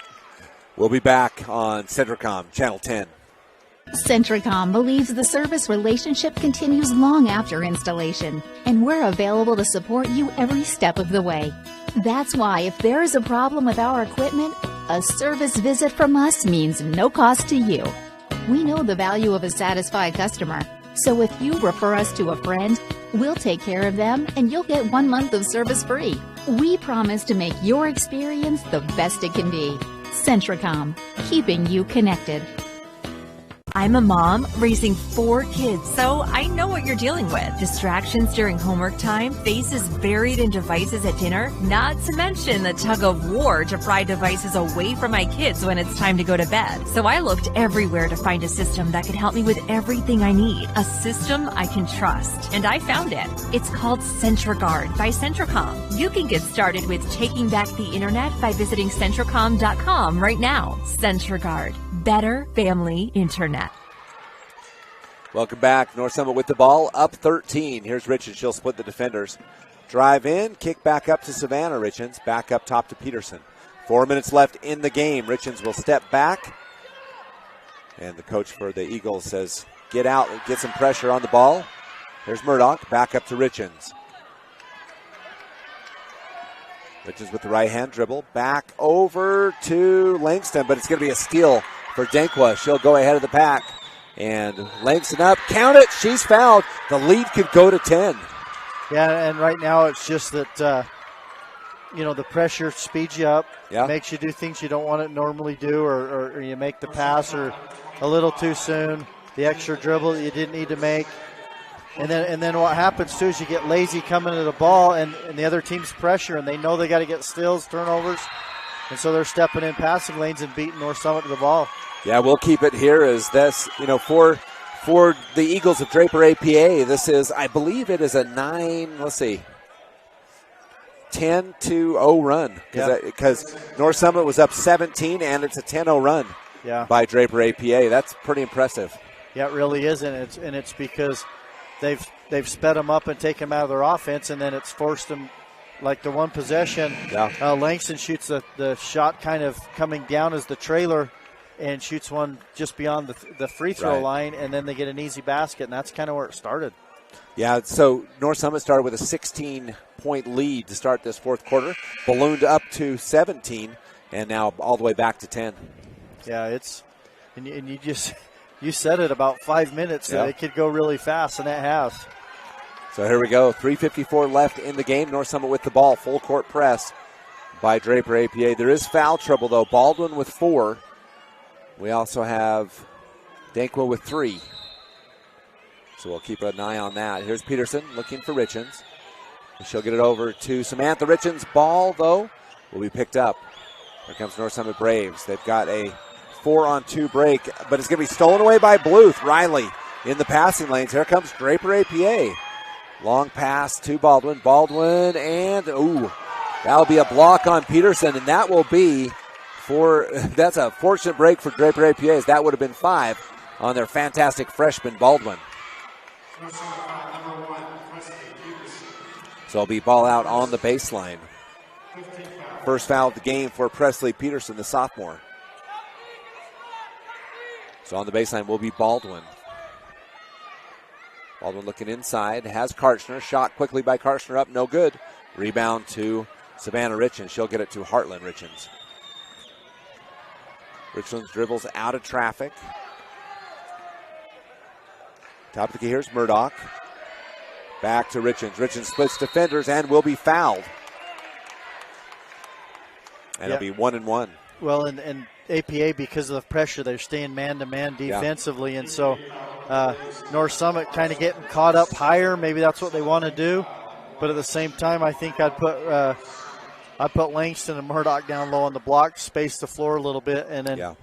We'll be back on Centricom Channel 10. Centricom believes the service relationship continues long after installation, and we're available to support you every step of the way. That's why if there is a problem with our equipment, a service visit from us means no cost to you. We know the value of a satisfied customer, so if you refer us to a friend, we'll take care of them and you'll get 1 month of service free. We promise to make your experience the best it can be. Centricom, keeping you connected. I'm a mom raising 4 kids, so I know what you're dealing with. Distractions during homework time, faces buried in devices at dinner, not to mention the tug of war to pry devices away from my kids when it's time to go to bed. So I looked everywhere to find a system that could help me with everything I need. A system I can trust. And I found it. It's called CentraGuard by Centricom. You can get started with taking back the internet by visiting Centricom.com right now. CentraGuard. Better family internet. Welcome back. North Summit with the ball, up 13. Here's Richards. She'll split the defenders. Drive in, kick back up to Savannah Richards. Back up top to Peterson. 4 minutes left in the game. Richards will step back. And the coach for the Eagles says, get out, get some pressure on the ball. Here's Murdoch. Back up to Richards. Richards with the right hand dribble. Back over to Langston, but it's going to be a steal for Dankwa. She'll go ahead of the pack. And Langston up. Count it. She's fouled. The lead could go to 10. Yeah, and right now it's just that, the pressure speeds you up. Yeah. Makes you do things you don't want to normally do, or you make the pass or a little too soon. The extra dribble that you didn't need to make. And then what happens, too, is you get lazy coming to the ball and the other team's pressure, and they know they got to get steals, turnovers. And so they're stepping in passing lanes and beating North Summit to the ball. Yeah, we'll keep it here as this, for the Eagles of Draper APA, this is, I believe it is a 10-0 run. Because North Summit was up 17, and it's a 10-0 run by Draper APA. That's pretty impressive. Yeah, it really is, and it's because they've sped them up and taken them out of their offense, and then it's forced them, like the one possession. Yeah. Langston shoots the shot kind of coming down as the trailer and shoots one just beyond the free throw line, and then they get an easy basket, and that's kind of where it started. Yeah, so North Summit started with a 16-point lead to start this fourth quarter, ballooned up to 17, and now all the way back to 10. Yeah, and you said it about 5 minutes that it could go really fast, and it has. So here we go, 3:54 left in the game. North Summit with the ball, full court press by Draper APA. There is foul trouble, though. Baldwin with 4. We also have Dankwa with 3. So we'll keep an eye on that. Here's Peterson looking for Richens. She'll get it over to Samantha Richens. Ball, though, will be picked up. Here comes North Summit Braves. They've got a 4-on-2 break, but it's going to be stolen away by Bluth. Riley in the passing lanes. Here comes Draper APA. Long pass to Baldwin. Baldwin, and that'll be a block on Peterson, and that will be that's a fortunate break for Draper APA, as that would have been 5 on their fantastic freshman Baldwin. So it'll be ball out on the baseline. First foul of the game for Presley Peterson, the sophomore. So on the baseline will be Baldwin. Baldwin looking inside, has Karchner. Shot quickly by Karchner, up, no good. Rebound to Savannah Richens. She'll get it to Heartland Richens. Richens dribbles out of traffic. Top of the key, here's Murdoch. Back to Richens. Richens splits defenders and will be fouled. And it'll be 1-1. Well, and APA, because of the pressure, they're staying man-to-man defensively. And so North Summit kind of getting caught up higher. Maybe that's what they want to do. But at the same time, I think I'd put Langston and Murdoch down low on the block, space the floor a little bit, and then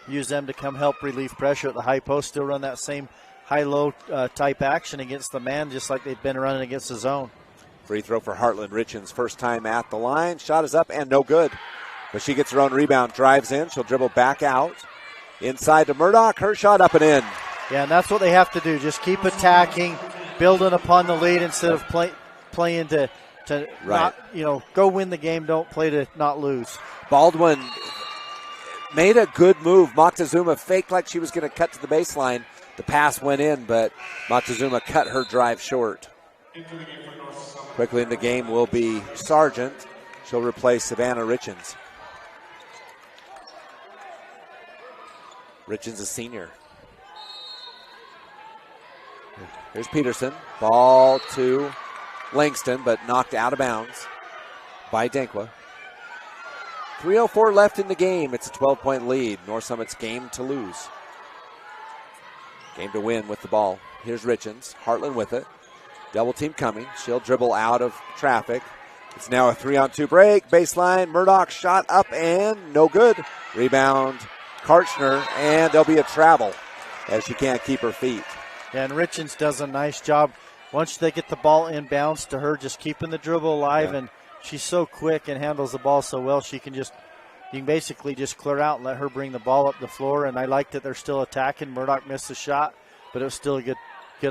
use them to come help relieve pressure at the high post. Still run that same high-low type action against the man, just like they've been running against the zone. Free throw for Heartland Richens. First time at the line. Shot is up and no good. But she gets her own rebound, drives in. She'll dribble back out. Inside to Murdoch. Her shot up and in. Yeah, and that's what they have to do. Just keep attacking, building upon the lead instead of playing to not, go win the game. Don't play to not lose. Baldwin made a good move. Moctezuma faked like she was going to cut to the baseline. The pass went in, but Moctezuma cut her drive short. Quickly in the game will be Sargent. She'll replace Savannah Richens. Richens a senior. Here's Peterson. Ball to Langston, but knocked out of bounds by Denkwa. 3:04 left in the game. It's a 12-point lead. North Summit's game to lose. Game to win with the ball. Here's Richens. Heartland with it. Double team coming. She'll dribble out of traffic. It's now a 3-on-2 break. Baseline. Murdoch shot up and no good. Rebound Karchner, and there'll be a travel as she can't keep her feet. Yeah, and Richens does a nice job. Once they get the ball inbounds to her, just keeping the dribble alive, and she's so quick and handles the ball so well, you can basically just clear out and let her bring the ball up the floor. And I like that they're still attacking. Murdoch missed the shot, but it was still a good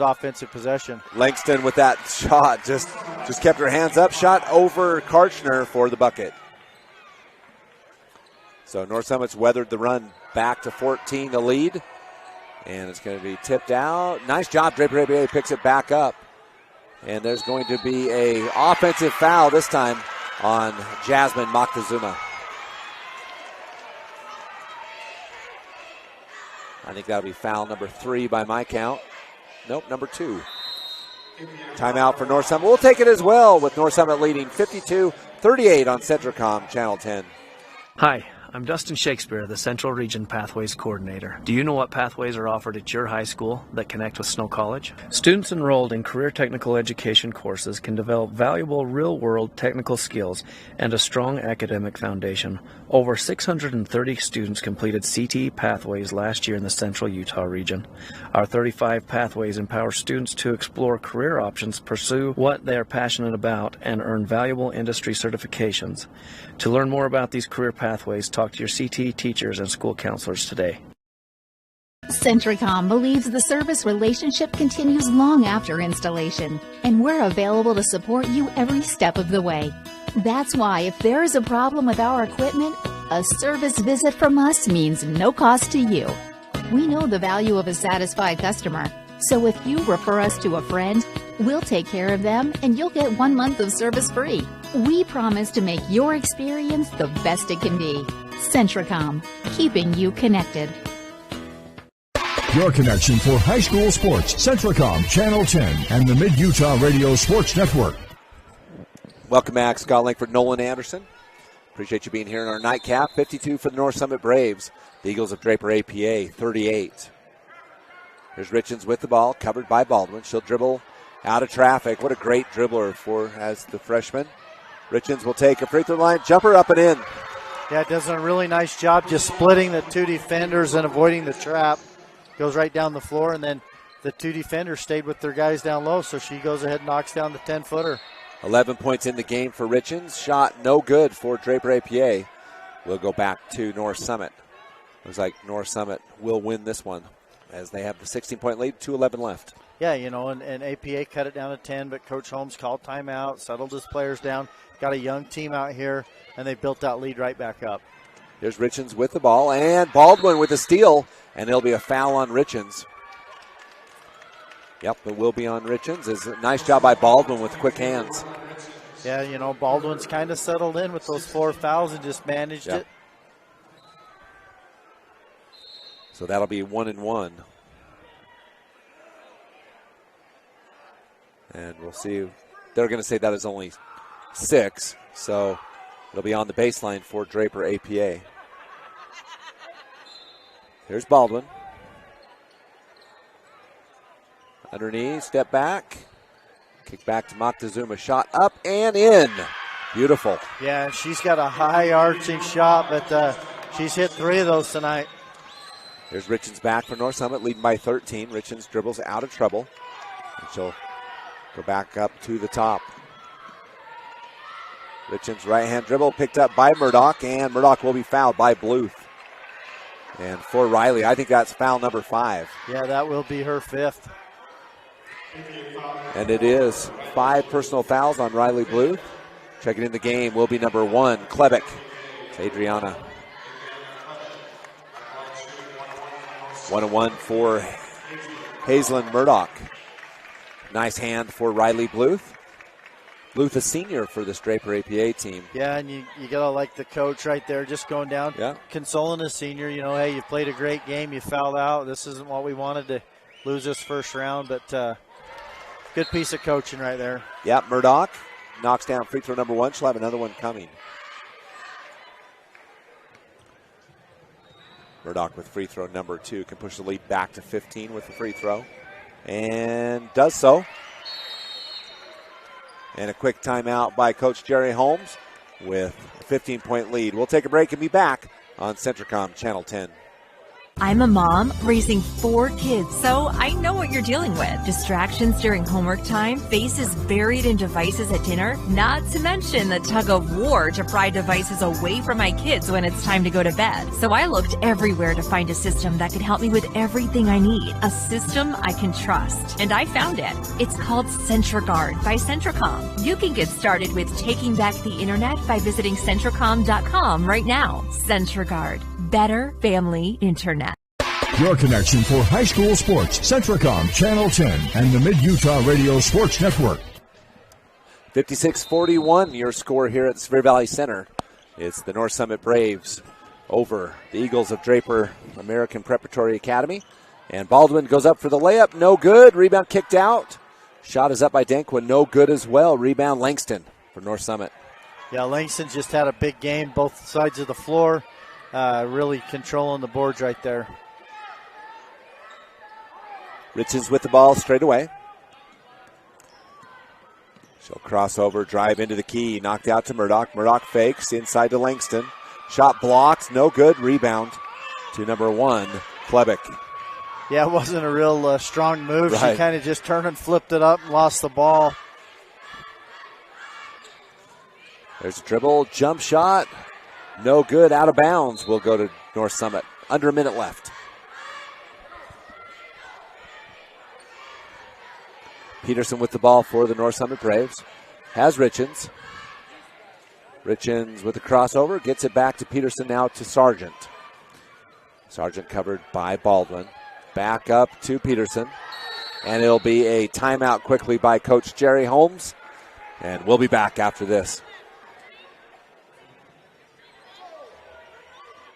offensive possession. Langston with that shot just kept her hands up. Shot over Karchner for the bucket. So North Summit's weathered the run back to 14 to lead. And it's going to be tipped out. Nice job. Draper ABA picks it back up. And there's going to be a offensive foul this time on Jasmine Moctezuma. I think that'll be foul number 3 by my count. Nope, number 2. Timeout for North Summit. We'll take it as well, with North Summit leading 52-38 on Centricom Channel 10. Hi, I'm Dustin Shakespeare, the Central Region Pathways Coordinator. Do you know what pathways are offered at your high school that connect with Snow College? Students enrolled in career technical education courses can develop valuable real-world technical skills and a strong academic foundation. Over 630 students completed CTE pathways last year in the Central Utah region. Our 35 pathways empower students to explore career options, pursue what they are passionate about, and earn valuable industry certifications. To learn more about these career pathways, talk to your CTE teachers and school counselors today. Centricom believes the service relationship continues long after installation, and we're available to support you every step of the way. That's why if there is a problem with our equipment, a service visit from us means no cost to you. We know the value of a satisfied customer, so if you refer us to a friend, we'll take care of them and you'll get 1 month of service free. We promise to make your experience the best it can be. Centricom, keeping you connected. Your connection for high school sports. Centricom Channel 10 and the Mid-Utah Radio Sports Network. Welcome back, Scott Langford, Nolan Anderson. Appreciate you being here in our nightcap. 52 for the North Summit Braves. The Eagles of Draper APA, 38. Here's Richens with the ball, covered by Baldwin. She'll dribble out of traffic. What a great dribbler as the freshman. Richens will take a free throw line, jumper up and in. Yeah, does a really nice job just splitting the two defenders and avoiding the trap. Goes right down the floor, and then the two defenders stayed with their guys down low, so she goes ahead and knocks down the 10-footer. 11 points in the game for Richens. Shot no good for Draper APA. We'll go back to North Summit. Looks like North Summit will win this one as they have the 16-point lead, 2:11 left. Yeah, and APA cut it down to 10, but Coach Holmes called timeout, settled his players down, got a young team out here, and they built that lead right back up. Here's Richens with the ball, and Baldwin with a steal, and there'll be a foul on Richens. Yep, it will be on Richens. It's a nice job by Baldwin with quick hands. Yeah, Baldwin's kind of settled in with those 4 fouls and just managed it. So that'll be 1-1. And we'll see. They're going to say that is only 6. So it'll be on the baseline for Draper APA. Here's Baldwin. Underneath, step back. Kick back to Moctezuma. Shot up and in. Beautiful. Yeah, she's got a high arching shot, but she's hit 3 of those tonight. There's Richens back for North Summit, leading by 13. Richens dribbles out of trouble. And she'll go back up to the top. Richens right-hand dribble picked up by Murdoch, and Murdoch will be fouled by Bluth. And for Riley, I think that's foul number 5. Yeah, that will be her 5th. And it is 5 personal fouls on Riley Bluth. Checking in the game will be number 1, Klebeck. It's Adriana. 1-1 for Hazelyn Murdoch. Nice hand for Riley Bluth. Bluth, a senior for this Draper APA team. Yeah, and you got to like the coach right there, just going down, consoling a senior. Hey, you played a great game, you fouled out. This isn't what we wanted to lose this first round, but good piece of coaching right there. Yep, Murdoch knocks down free throw number 1. She'll have another one coming. Murdoch with free throw number 2 can push the lead back to 15 with the free throw, and does so. And a quick timeout by Coach Jerry Holmes with a 15-point lead. We'll take a break and be back on Centricom Channel 10. I'm a mom raising 4 kids, so I know what you're dealing with. Distractions during homework time, faces buried in devices at dinner, not to mention the tug of war to pry devices away from my kids when it's time to go to bed. So I looked everywhere to find a system that could help me with everything I need. A system I can trust. And I found it. It's called CentraGuard by Centricom. You can get started with taking back the internet by visiting Centricom.com right now. CentraGuard. Better family internet. Your connection for high school sports. Centricom Channel 10 and the Mid-Utah Radio Sports Network. 56-41, your score here at Sevier Valley Center. It's the North Summit Braves over the Eagles of Draper American Preparatory Academy. And Baldwin goes up for the layup. No good. Rebound kicked out. Shot is up by Denkwa. No good as well. Rebound Langston for North Summit. Yeah, Langston just had a big game, both sides of the floor. Really controlling the boards right there. Richens with the ball straight away. She'll cross over, drive into the key, knocked out to Murdoch. Murdoch fakes inside to Langston. Shot blocked, no good. Rebound to number 1, Klebeck. Yeah, it wasn't a real strong move. Right. She kind of just turned and flipped it up and lost the ball. There's a dribble, jump shot. No good, out of bounds. Will go to North Summit. Under a minute left. Peterson with the ball for the North Summit Braves. Has Richens. Richens with the crossover. Gets it back to Peterson, now to Sargent. Sargent covered by Baldwin. Back up to Peterson. And it'll be a timeout quickly by Coach Jerry Holmes. And we'll be back after this.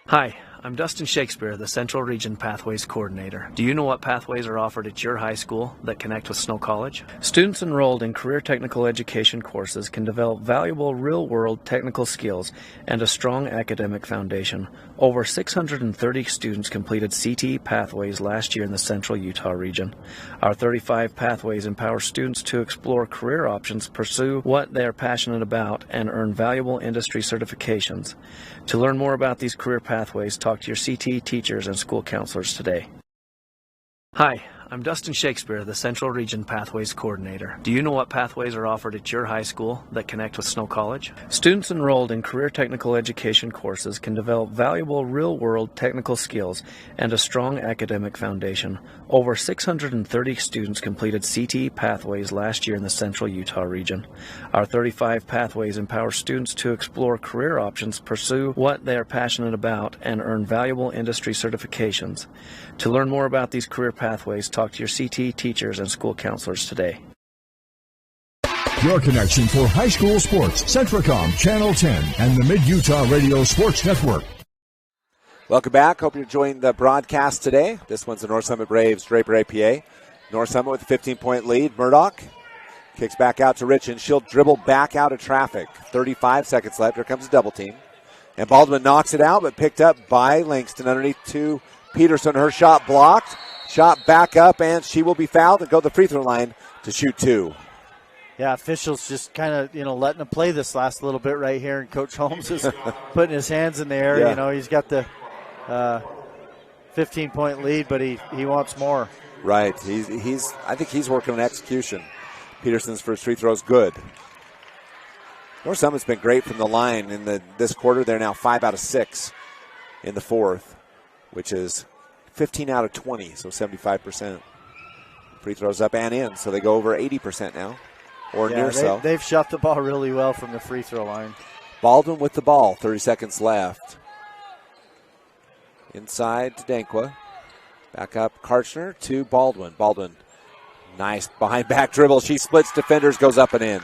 Hi, I'm Dustin Shakespeare, the Central Region Pathways Coordinator. Do you know what pathways are offered at your high school that connect with Snow College? Students enrolled in career technical education courses can develop valuable real-world technical skills and a strong academic foundation. Over 630 students completed CT pathways last year in the Central Utah region. Our 35 pathways empower students to explore career options, pursue what they are passionate about, and earn valuable industry certifications. To learn more about these career pathways, talk to your CT teachers and school counselors today. Hi, I'm Dustin Shakespeare, the Central Region Pathways Coordinator. Do you know what pathways are offered at your high school that connect with Snow College? Students enrolled in career technical education courses can develop valuable real-world technical skills and a strong academic foundation. Over 630 students completed CT pathways last year in the Central Utah region. Our 35 pathways empower students to explore career options, pursue what they are passionate about, and earn valuable industry certifications. To learn more about these career pathways, talk to your CT teachers and school counselors today. Your connection for high school sports, Centricom Channel 10 and the Mid-Utah Radio Sports Network. Welcome back. Hope you're enjoying the broadcast today. This one's the North Summit Braves, Draper APA. North Summit with a 15-point lead. Murdoch kicks back out to Rich, and she'll dribble back out of traffic. 35 seconds left. Here comes a double team. And Baldwin knocks it out, but picked up by Langston underneath to Peterson. Her shot blocked. Shot back up, and she will be fouled and go to the free throw line to shoot two. Yeah, officials just kind of, letting them play this last little bit right here, and Coach Holmes is putting his hands in the air. Yeah. He's got the 15-point lead, but he wants more. Right. I think he's working on execution. Peterson's first free throw is good. North Summit's been great from the line in this quarter. They're now 5 out of 6 in the fourth, which is 15 out of 20, so 75%. Free throws up and in, so they go over 80% now, or near so. They've shot the ball really well from the free throw line. Baldwin with the ball, 30 seconds left. Inside to Dankwa. Back up Karchner to Baldwin. Baldwin, nice behind back dribble. She splits defenders, goes up and in.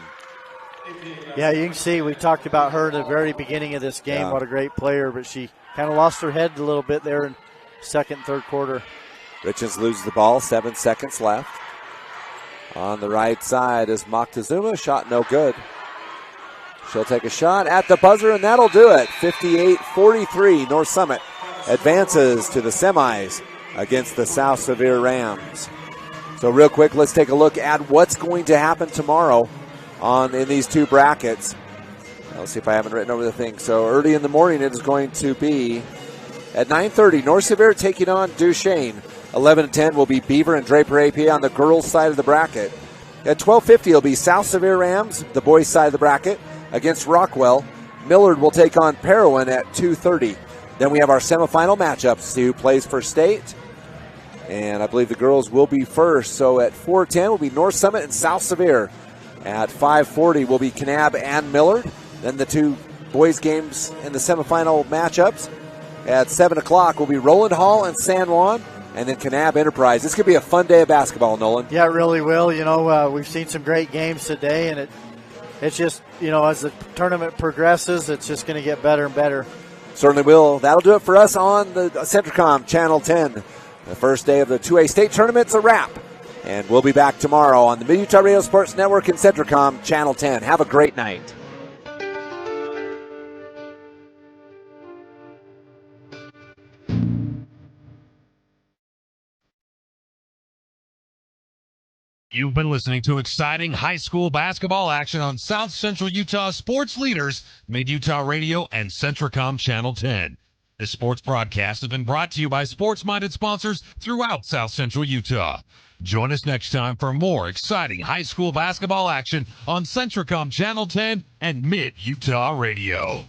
Yeah, you can see we talked about her at the very beginning of this game. Yeah. What a great player, but she kind of lost her head a little bit there in second, third quarter. Richens loses the ball, 7 seconds left. On the right side is Moctezuma, shot no good. She'll take a shot at the buzzer, and that'll do it. 58-43, North Summit advances to the semis against the South Sevier Rams. So real quick, let's take a look at what's going to happen tomorrow in these two brackets. Let's see if I haven't written over the thing. So early in the morning, it is going to be at 9:30, North Sevier taking on Duchesne. 11 and 10 will be Beaver and Draper AP on the girls' side of the bracket. At 12:50, it'll be South Sevier Rams, the boys' side of the bracket, against Rockwell. Millard will take on Parowan at 2:30. Then we have our semifinal matchups. See who plays for state. And I believe the girls will be first. So at 4:10 will be North Summit and South Sevier. At 5:40 will be Kanab and Millard. Then the two boys' games in the semifinal matchups. At 7 o'clock will be Roland Hall and San Juan, and then Kanab Enterprise. This could be a fun day of basketball, Nolan. Yeah, it really will. We've seen some great games today, and it's just, as the tournament progresses, it's just going to get better and better. Certainly will. That'll do it for us on the Centricom Channel 10. The first day of the 2A state tournament's a wrap, and we'll be back tomorrow on the Mid-Utah Radio Sports Network and Centricom Channel 10. Have a great night. You've been listening to exciting high school basketball action on South Central Utah sports leaders, Mid-Utah Radio and Centricom Channel 10. This sports broadcast has been brought to you by sports-minded sponsors throughout South Central Utah. Join us next time for more exciting high school basketball action on Centricom Channel 10 and Mid-Utah Radio.